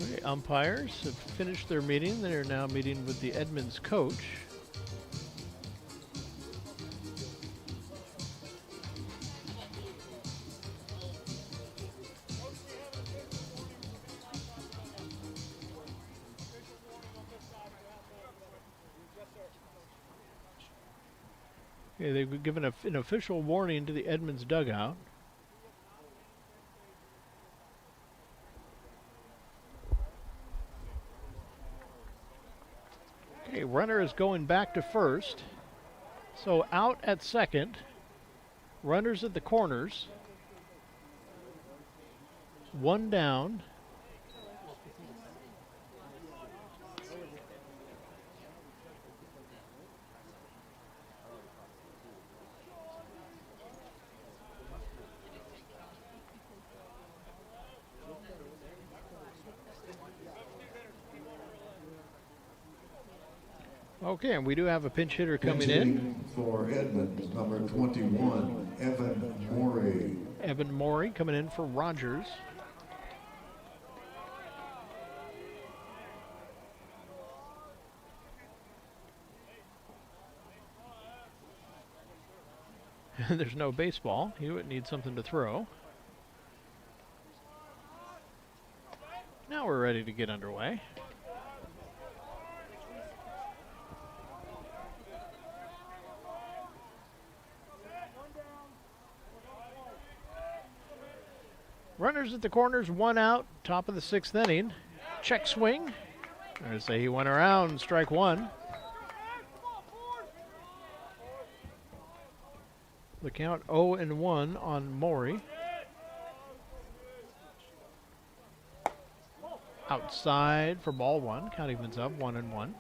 Okay, umpires have finished their meeting. They are now meeting with the Edmonds coach. Okay, they've given an official warning to the Edmonds dugout. Okay, runner is going back to first. So out at second. Runners at the corners. One down. Okay, and we do have a pinch hitter coming in. For Edmonds, number 21, Evan Morey. Evan Morey coming in for Rogers. There's no baseball. He would need something to throw. Now we're ready to get underway. runners at the corners, 1 out, top of the 6th inning. Check swing. I'm going to say he went around, strike 1. The count 0-1 on Maury. Outside for ball 1. Count evens up, 1-1.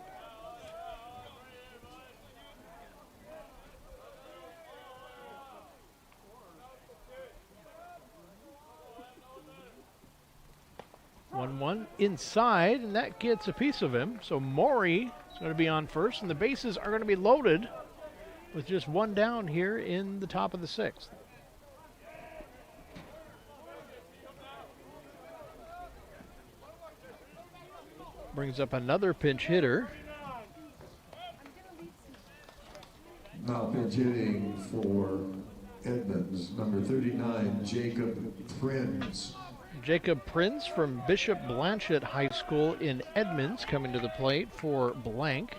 One inside, and that gets a piece of him. So Maury is going to be on first, and the bases are going to be loaded with just 1 down here in the top of the 6th. Brings up another pinch hitter. Now pinch hitting for Edmonds, number 39, Jacob Prince. Jacob Prince from Bishop Blanchett High School in Edmonds coming to the plate for blank.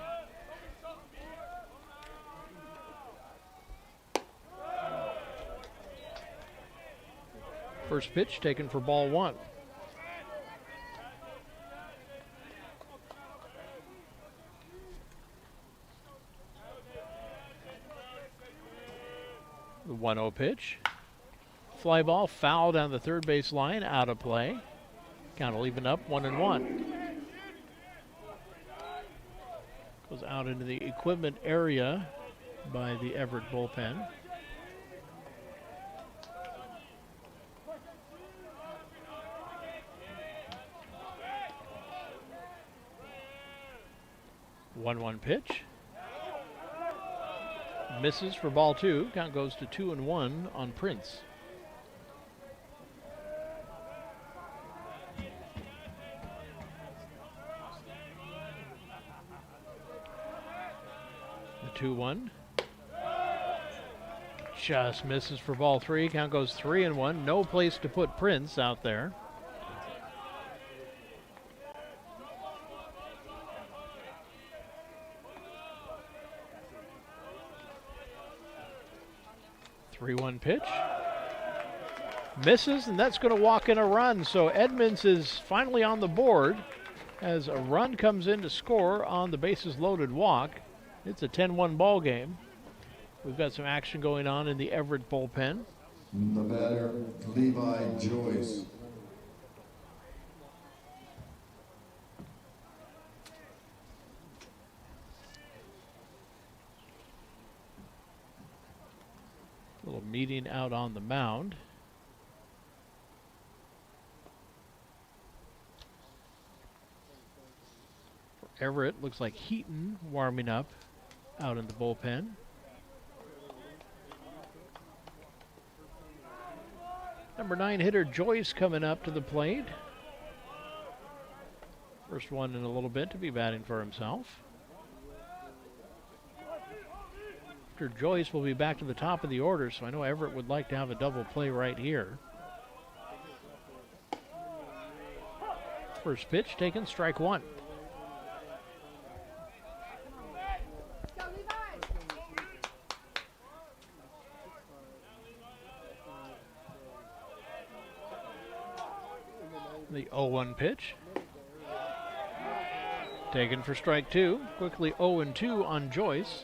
First pitch taken for ball 1. The 1-0 pitch. Fly ball foul down the third base line, out of play. Count will even up, 1-1. Goes out into the equipment area by the Everett bullpen. One pitch. Misses for ball 2. Count goes to 2-1 on Prince. The 2-1. Just misses for ball 3. Count goes 3-1. No place to put Prince out there. The 3-1 pitch. Misses, and that's going to walk in a run. So Edmonds is finally on the board as a run comes in to score on the bases loaded walk. It's a 10-1 ball game. We've got some action going on in the Everett bullpen. The batter, Levi Joyce. A little meeting out on the mound. For Everett, looks like Heaton warming up out in the bullpen. Number 9 hitter Joyce coming up to the plate. First one in a little bit to be batting for himself. After Joyce will be back to the top of the order, so I know Everett would like to have a double play right here. First pitch taken, strike 1. The 0-1 pitch. Taken for strike 2. Quickly 0-2 on Joyce.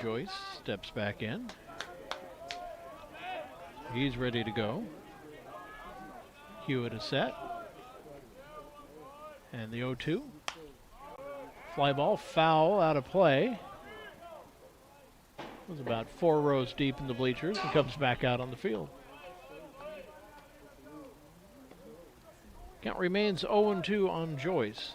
Joyce steps back in. He's ready to go. Hewitt is set. And the 0-2. Fly ball foul out of play. Was about 4 rows deep in the bleachers and comes back out on the field. Count remains 0-2 on Joyce.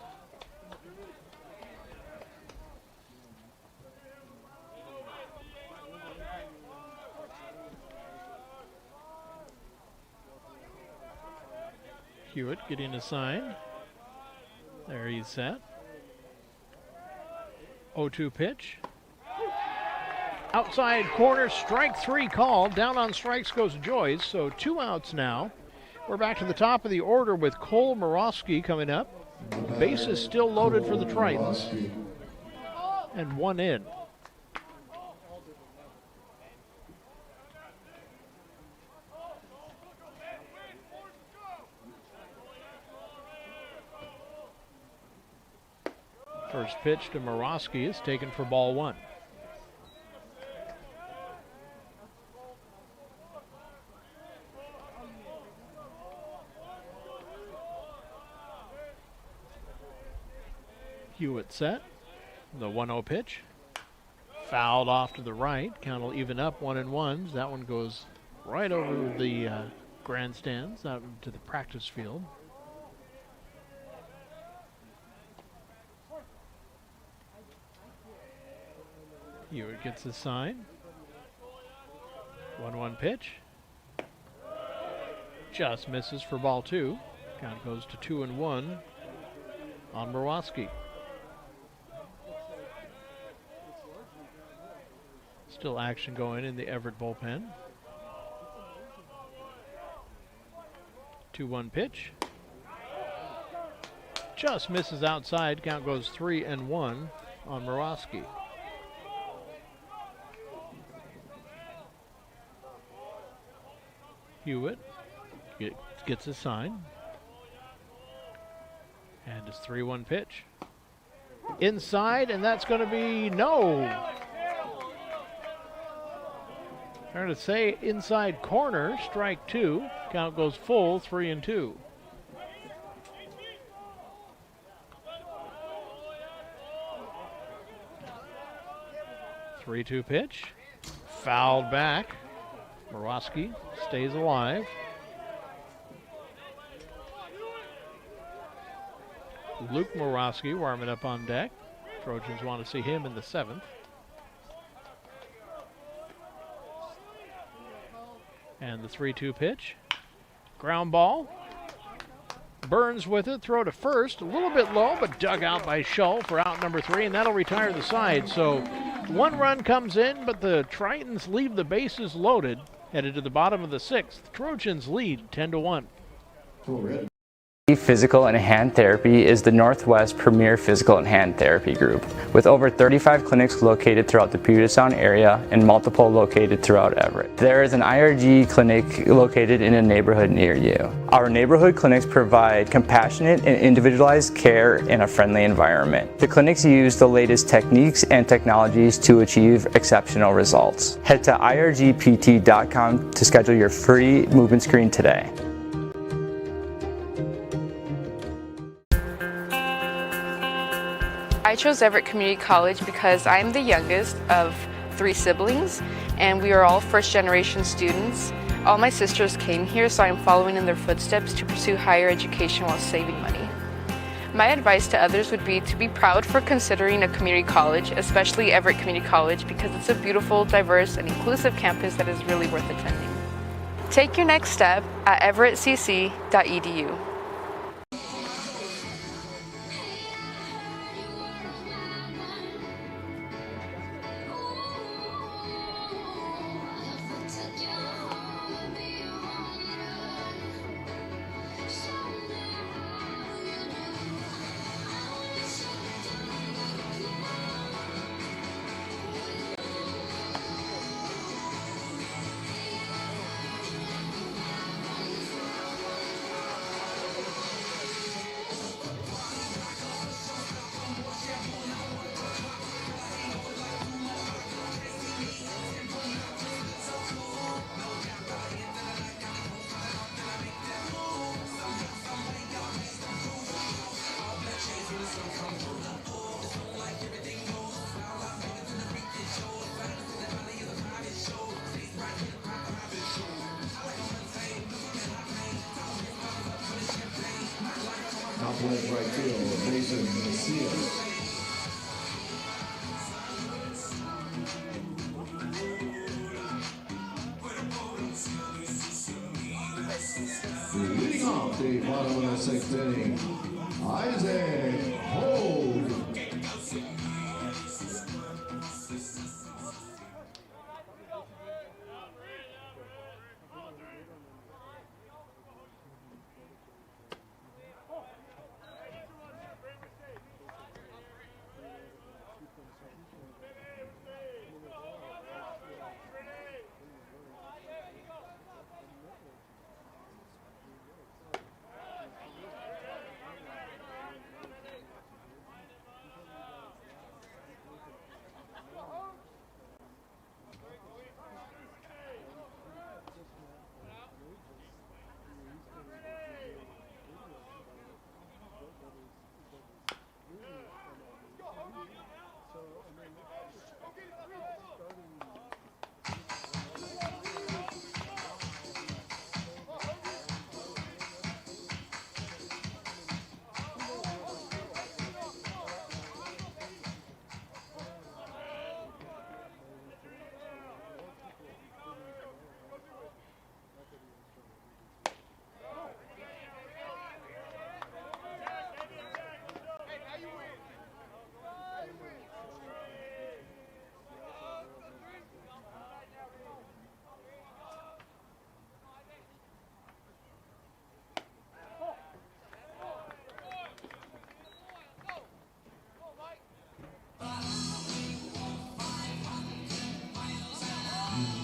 Hewitt getting a sign. There he's set. 0-2 pitch. Outside corner, strike 3 called. Down on strikes goes Joyce, so 2 outs now We're back to the top of the order with Cole Morosky coming up. Bases still loaded for the Tritons. And one in. First pitch to Morosky is taken for ball one. Hewitt set. The 1-0 pitch. Fouled off to the right. Count will even up 1-1. That one goes right over the grandstands out into the practice field. Hewitt gets the sign. 1-1 pitch. Just misses for ball two. Count goes to 2-1 on Morosky. Still action going in the Everett bullpen. 2-1 pitch. Just misses outside. Count goes 3-1 on Morosky. Hewitt gets a sign. And his 3-1 pitch. Inside, and that's going to be no. I'm going to say inside corner, strike two. Count goes full, 3-2. Three-two pitch. Fouled back. Morosky stays alive. Luke Morosky warming up on deck. Trojans want to see him in the seventh. And the 3-2 pitch. Ground ball. Burns with it. Throw to first. A little bit low, but dug out by Shull for out number 3, and that'll retire the side. So one run comes in, but the Tritons leave the bases loaded. Headed to the bottom of the sixth. Trojans lead 10-1. Physical and Hand Therapy is the Northwest premier physical and hand therapy group, with over 35 clinics located throughout the Puget Sound area and multiple located throughout Everett. There is an IRG clinic located in a neighborhood near you. Our neighborhood clinics provide compassionate and individualized care in a friendly environment. The clinics use the latest techniques and technologies to achieve exceptional results. Head to irgpt.com to schedule your free movement screen today. I chose Everett Community College because I'm the youngest of 3 siblings, and we are all first-generation students. All my sisters came here, so I'm following in their footsteps to pursue higher education while saving money. My advice to others would be to be proud for considering a community college, especially Everett Community College, because it's a beautiful, diverse, and inclusive campus that is really worth attending. Take your next step at everettcc.edu. Outlet right field, Mason Macias. Leading off the bottom of the 6th inning, Isaac Hogue.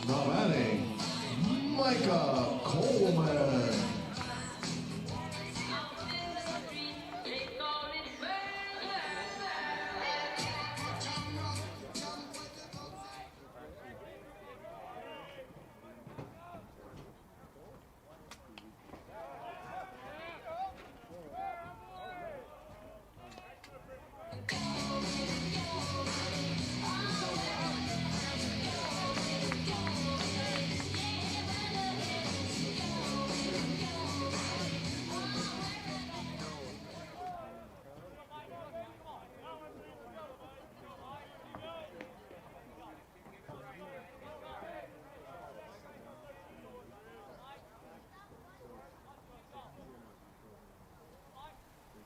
Now batting, Micah Coleman.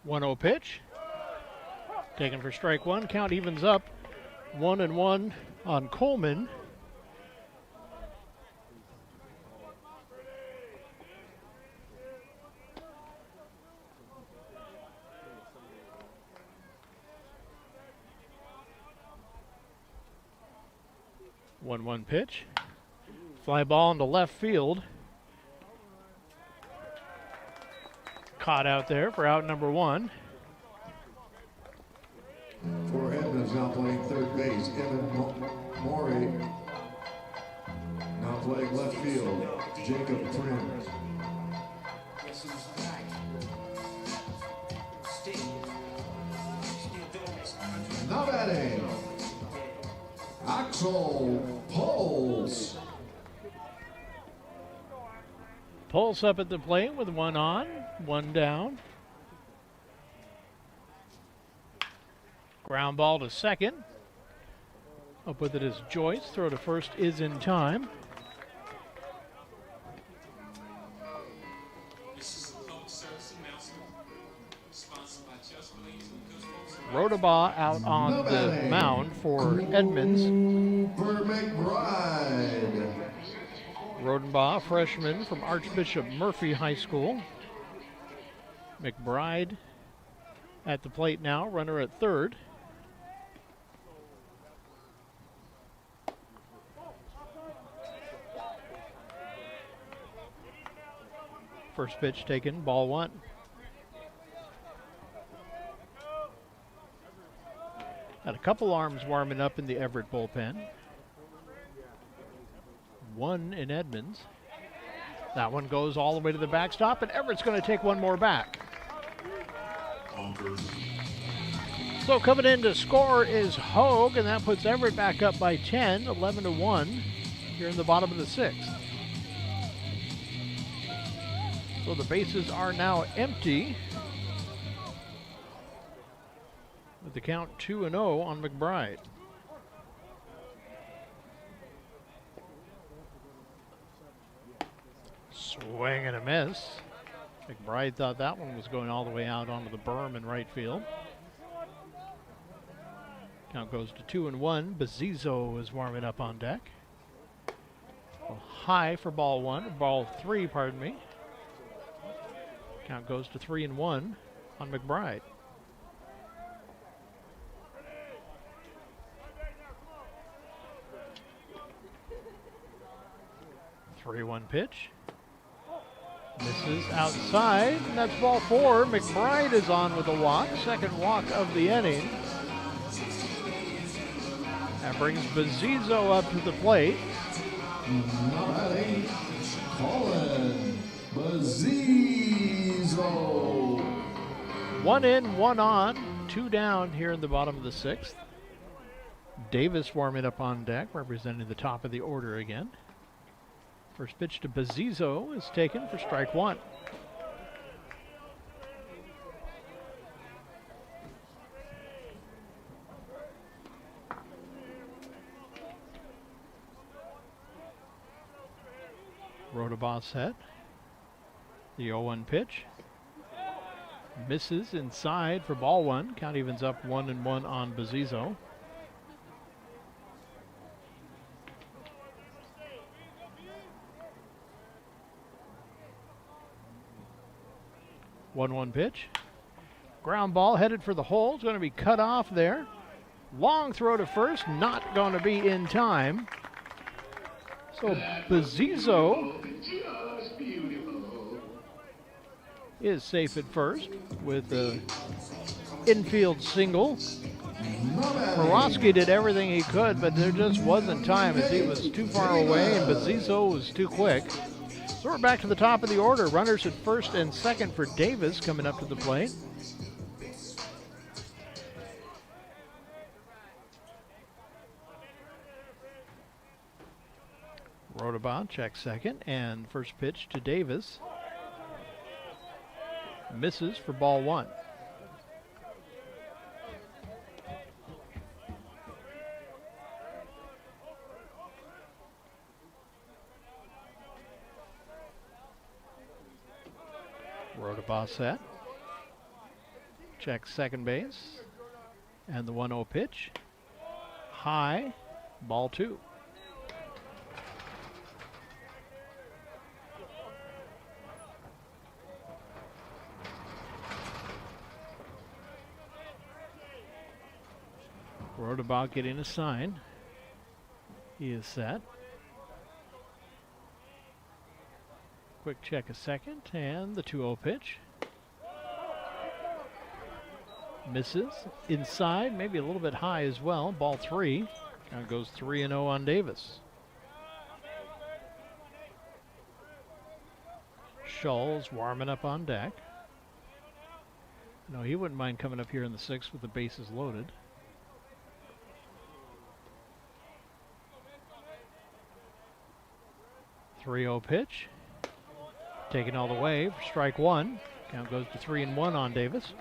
One-oh pitch. Taken for strike one. Count evens up. 1-1 on Coleman. One pitch. Fly ball into left field. Caught out there for out number one. For Edmonds, now playing third base, Evan Morey. Now playing left field, Jacob Prim. Now batting, Axel Pulse. Pulse up at the plate with one on, one down. Ground ball to second. Up with it is Joyce. Throw to first is in time. Rodabaugh out on the mound for Edmonds. Rodenbaugh, freshman from Archbishop Murphy High School. McBride at the plate now, runner at third. First pitch taken, ball one. Had a couple arms warming up in the Everett bullpen. One in Edmonds. That one goes all the way to the backstop, and Everett's going to take one more back. So coming in to score is Hogue, and that puts Everett back up by 10, 11-1, here in the bottom of the sixth. So the bases are now empty, with the count 2-0 on McBride. Swing and a miss. McBride thought that one was going all the way out onto the berm in right field. Count goes to 2-1. Bazizo is warming up on deck. High for ball one, ball three, pardon me. Count goes to 3-1 on McBride. Three-one pitch. Misses outside, and that's ball four. McBride is on with a walk, second walk of the inning. That brings Bazizo up to the plate. Colin Bazizo. One in, one on, two down here in the bottom of the sixth. Davis warming up on deck, representing the top of the order again. First pitch to Bazizo is taken for strike one. Rodabaugh set. The 0-1 pitch. Misses inside for ball one. Count evens up 1-1 on Bazizo. One pitch. Ground ball headed for the hole. It's going to be cut off there. Long throw to first. Not going to be in time. So Bezizzo is safe at first with an infield single. Morosky did everything he could, but there just wasn't time as he was too far away and Bezizzo was too quick. So we're back to the top of the order. Runners at first and second for Davis coming up to the plate. Rodabout checks second, and first pitch to Davis. Misses for ball one. Rodabout set. Checks second base, and the 1-0 pitch. High, ball two. Rodabout getting a sign. He is set. Quick check a second, and the 2-0 pitch. Misses. Inside, maybe a little bit high as well. Ball three. Now goes 3-0 on Davis. Scholl's warming up on deck. No, he wouldn't mind coming up here in the sixth with the bases loaded. .30 pitch. Taken all the way for strike one. Count goes to 3-1 on Davis.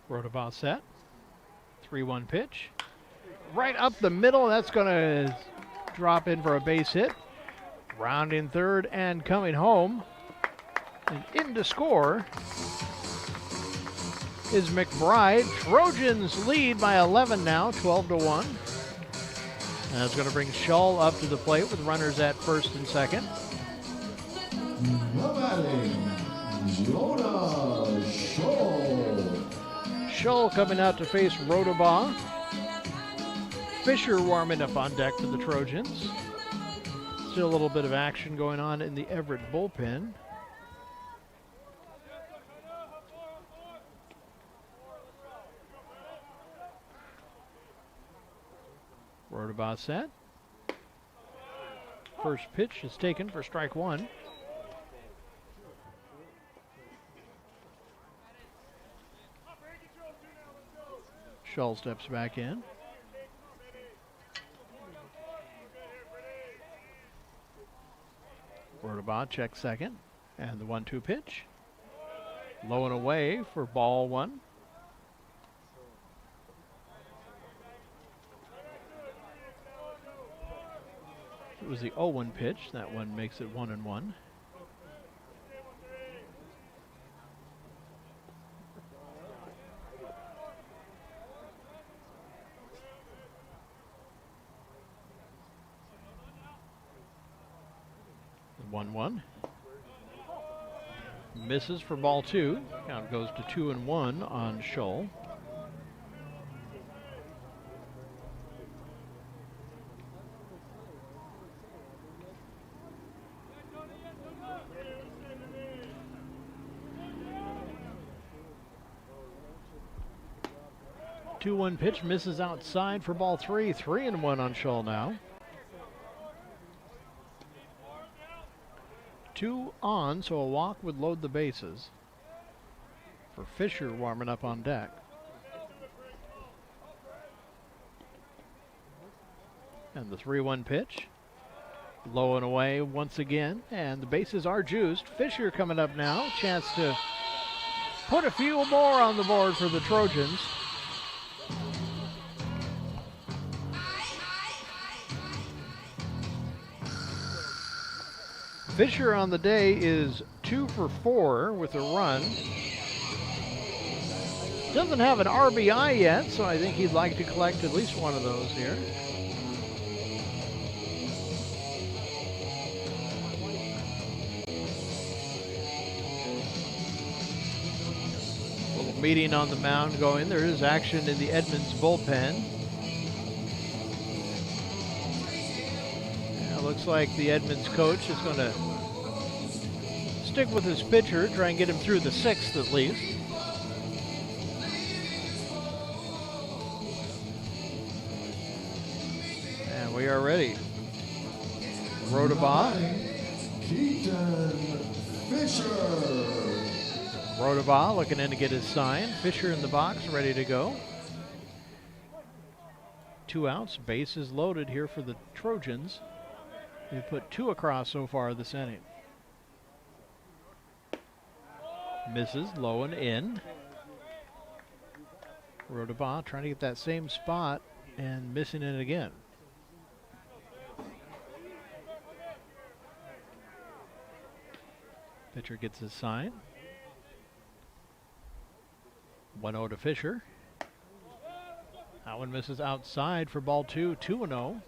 Rodabout set. 3-1 pitch. Right up the middle. That's going to drop in for a base hit. Rounding third and coming home. And in to score is McBride. Trojans lead by 11 now, 12-1. And that's going to bring Scholl up to the plate with runners at first and second. Scholl coming out to face Rodabout. Fisher warming up on deck for the Trojans. Still a little bit of action going on in the Everett bullpen. Rodabout set. First pitch is taken for strike one. Scholl steps back in. Rodabout checks second, and the 1-2 pitch. Low and away for ball one. It was the 0-1 pitch. That one makes it 1-1. The 1-1. Misses for ball two. Count goes to 2-1 on Scholl. Two-one pitch misses outside for ball three. 3-1 on Scholl now. 2 on, so a walk would load the bases. For Fisher warming up on deck. And the 3-1 pitch. Low and away once again, and the bases are juiced. Fisher coming up now. Chance to put a few more on the board for the Trojans. Fisher on the day is 2 for 4 with a run. Doesn't have an RBI yet, so I think he'd like to collect at least one of those here. meeting on the mound going. There is action in the Edmonds bullpen. It looks like the Edmonds coach is going to stick with his pitcher, try and get him through the 6th at least. And we are ready. Rodabaugh. Rodabaugh looking in to get his sign. Fisher in the box, ready to go. 2 outs, bases loaded here for the Trojans. They've put 2 across so far this inning. Misses, low and in. Rodabaugh trying to get that same spot and missing it again. Pitcher gets his sign. 1-0 to Fisher. That one misses outside for ball 2, 2-0.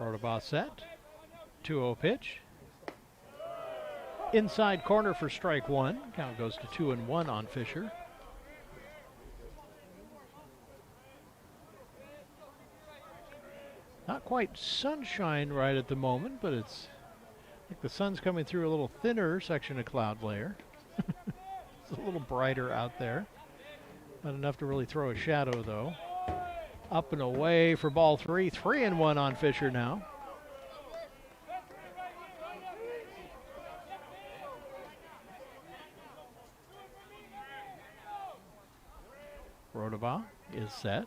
Rodabaugh set. 2-0 pitch. Inside corner for strike 1. Count goes to 2-1 on Fisher. Not quite sunshine right at the moment, but it's like the sun's coming through a little thinner section of cloud layer. It's a little brighter out there. Not enough to really throw a shadow, though. Up and away for ball 3. 3-1 on Fisher now. Rodabaugh is set.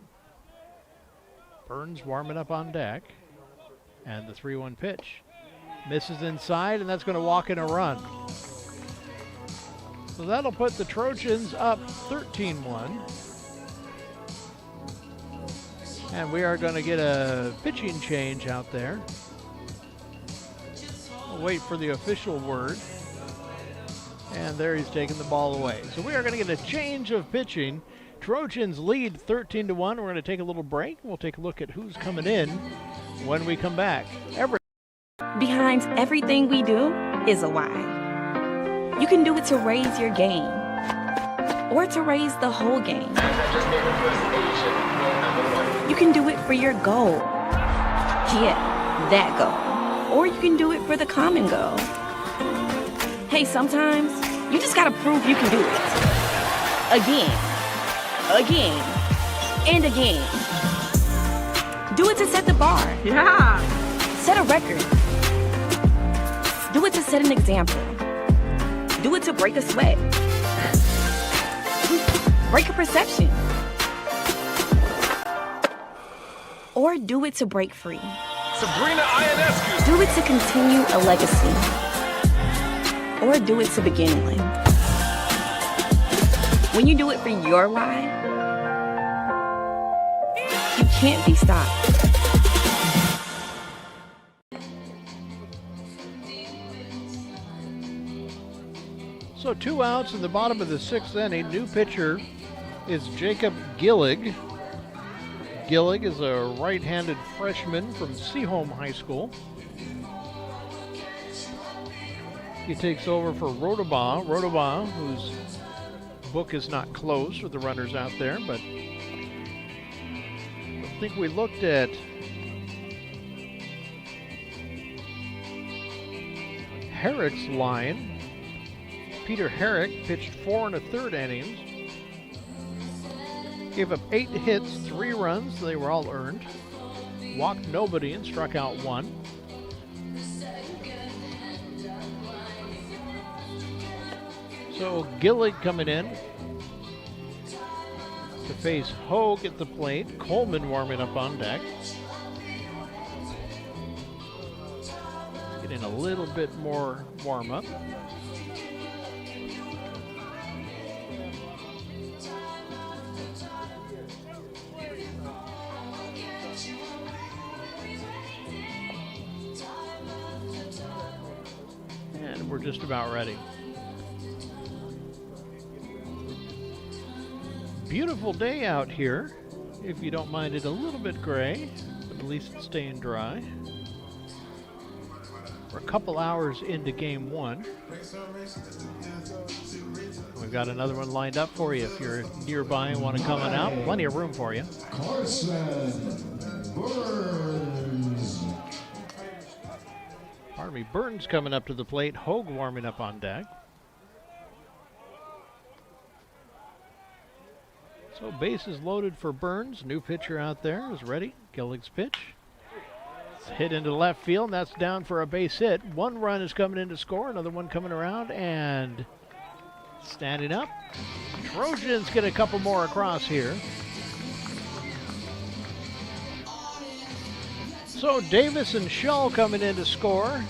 Burns warming up on deck. And the 3-1 pitch. Misses inside, and that's going to walk in a run. So that'll put the Trojans up 13-1. And we are going to get a pitching change out there. We'll wait for the official word. And there he's taking the ball away. So we are going to get a change of pitching. Trojans lead 13-1. We're going to take a little break. We'll take a look at who's coming in when we come back. Everett. Behind everything we do is a why. You can do it to raise your game or to raise the whole game. You can do it for your goal. Yeah, that goal. Or you can do it for the common goal. Hey, sometimes you just gotta prove you can do it. Again, and again. Do it to set the bar. Yeah. Set a record. Do it to set an example. Do it to break a sweat. Break a perception. Or do it to break free. Sabrina Ionescu. Do it to continue a legacy. Or do it to begin one. When you do it for your why, you can't be stopped. So 2 outs in the bottom of the 6th inning. New pitcher is Jacob Gillig. Gillig is a right-handed freshman from Seaholm High School. He takes over for Rodabaugh. Rodabaugh, whose book is not closed with the runners out there, but I think we looked at Herrick's line. Peter Herrick pitched 4 1/3 innings. Gave up 8 hits, 3 runs. They were all earned. Walked nobody and struck out 1. So Gillig coming in to face Hogue at the plate. Coleman warming up on deck. Getting a little bit more warm up. And we're just about ready. Beautiful day out here. if you don't mind it a little bit gray, but at least it's staying dry. We're a couple hours into game one. We've got another one lined up for you if you're nearby and want to come on out. Plenty of room for you. Pardon me, Burns coming up to the plate. Hogue warming up on deck. So bases loaded for Burns. New pitcher out there is ready. Gillig's pitch. It's hit into left field, and that's down for a base hit. One run is coming in to score. Another one coming around, and standing up. Trojans get a couple more across here. So Davis and Shull coming in to score.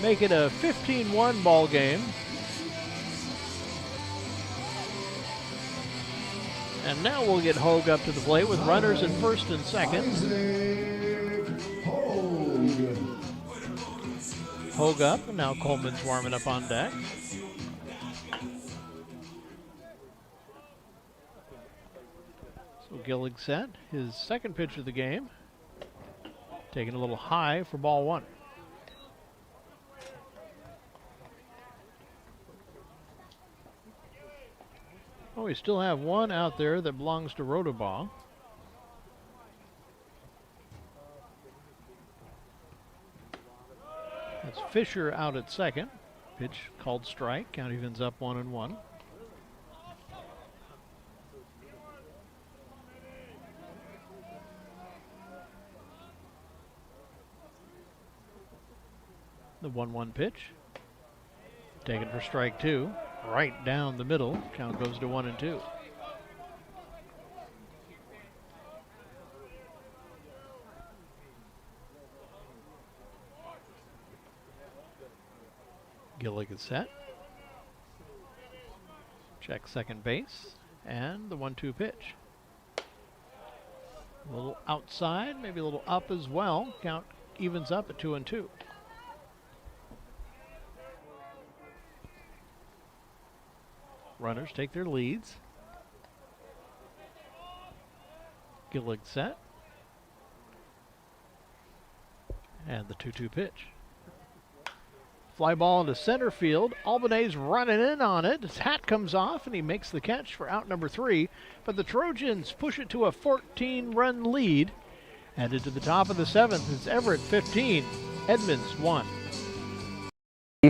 Make it a 15-1 ball game. And now we'll get Hogue up to the plate with runners in first and second. Hogue up, and now Coleman's warming up on deck. So Gillig set, his second pitch of the game. Taking a little high for ball one. Oh, we still have one out there that belongs to Rotobaugh. That's Fisher out at second. Pitch called strike. Count evens up 1-1. The 1-1 pitch. Taken for strike two. Right down the middle. Count goes to 1-2. Gillig is set. Check second base. And the 1-2 pitch. A little outside, maybe a little up as well. Count evens up at 2-2. Runners take their leads. Gillig set. And the 2-2 pitch. Fly ball into center field. Albanese running in on it. His hat comes off and he makes the catch for out number 3. But the Trojans push it to a 14-run lead. And into the top of the 7th, it's Everett 15, Edmonds 1.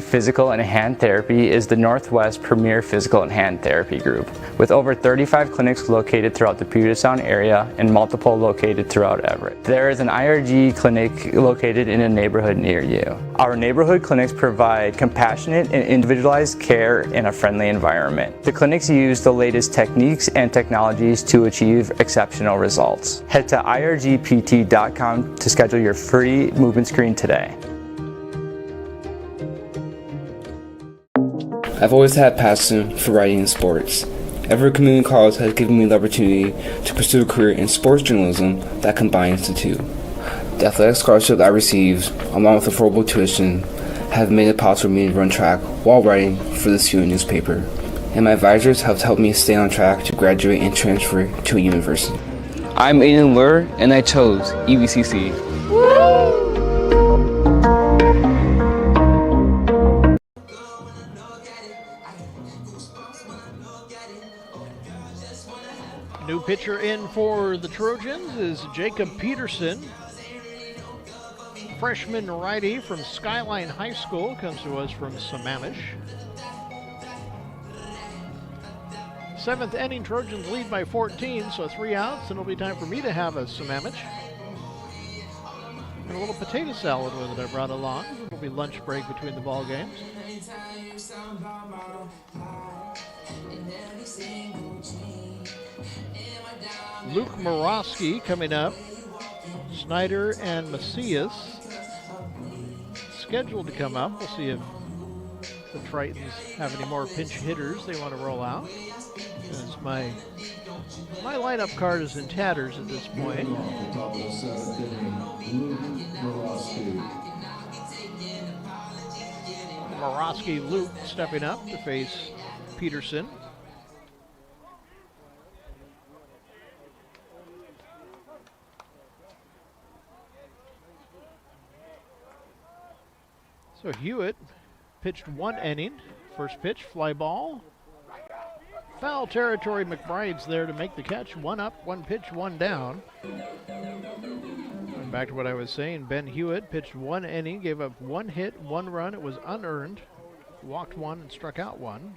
Physical and Hand Therapy is the Northwest premier physical and hand therapy group, with over 35 clinics located throughout the Puget Sound area and multiple located throughout Everett. There is an IRG clinic located in a neighborhood near you. Our neighborhood clinics provide compassionate and individualized care in a friendly environment. The clinics use the latest techniques and technologies to achieve exceptional results. Head to irgpt.com to schedule your free movement screen today. I've always had a passion for writing and sports. Everett Community College has given me the opportunity to pursue a career in sports journalism that combines the two. The athletic scholarship I received, along with affordable tuition, have made it possible for me to run track while writing for the student newspaper. And my advisors have helped me stay on track to graduate and transfer to a university. I'm Aiden Lure, and I chose EVCC. New pitcher in for the Trojans is Jacob Peterson. Freshman righty from Skyline High School, comes to us from Sammamish. 7th inning, Trojans lead by 14, so 3 outs, and it'll be time for me to have a Sammamish. And a little potato salad with it I brought along. It'll be lunch break between the ball games. Luke Morosky coming up. Snyder and Macias scheduled to come up. We'll see if the Tritons have any more pinch hitters they want to roll out. As my lineup card is in tatters at this point. Morosky Luke stepping up to face Peterson. So Hewitt pitched 1 inning. First pitch, fly ball. Foul territory, McBride's there to make the catch. 1 up, 1 pitch, 1 down. And back to what I was saying, Ben Hewitt pitched 1 inning, gave up 1 hit, 1 run. It was unearned. Walked 1 and struck out 1.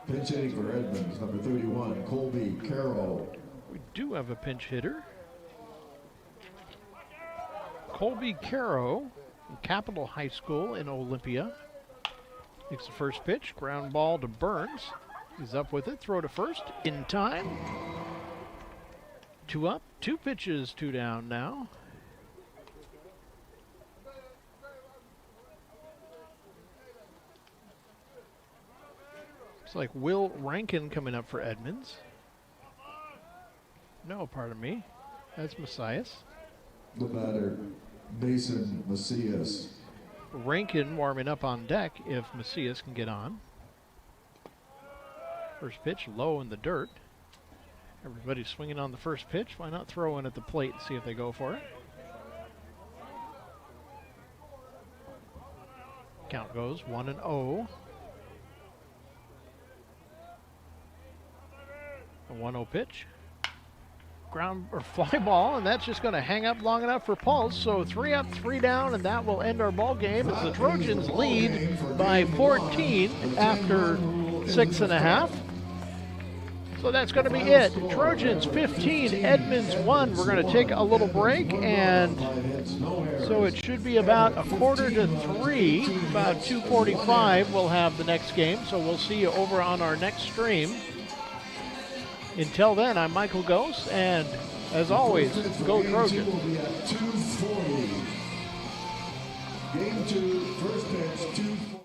Pinch hitting for Edmonds, number 31, Colby Carroll. We do have a pinch hitter. Colby Carroll from Capital High School in Olympia. Makes the first pitch, ground ball to Burns. He's up with it, throw to first, in time. 2 up, 2 pitches, 2 down now. It's like Will Rankin coming up for Edmonds. No, pardon me. That's Macias. The batter, Mason Macias. Rankin warming up on deck if Macias can get on. First pitch low in the dirt. Everybody's swinging on the first pitch. Why not throw in at the plate and see if they go for it? Count goes 1-0. A 1-0 pitch. Ground or fly ball, and that's just going to hang up long enough for Pulse. So 3 up, 3 down, and that will end our ball game as the Trojans lead by 14 after 6.5. So that's going to be it. Trojans 15, Edmonds 1. We're going to take a little break, and so it should be about 2:45. About 2:45 we'll have the next game. So we'll see you over on our next stream. Until then, I'm Michael Gose, and as always, go Trojans. Game 2, first pitch, 2:40.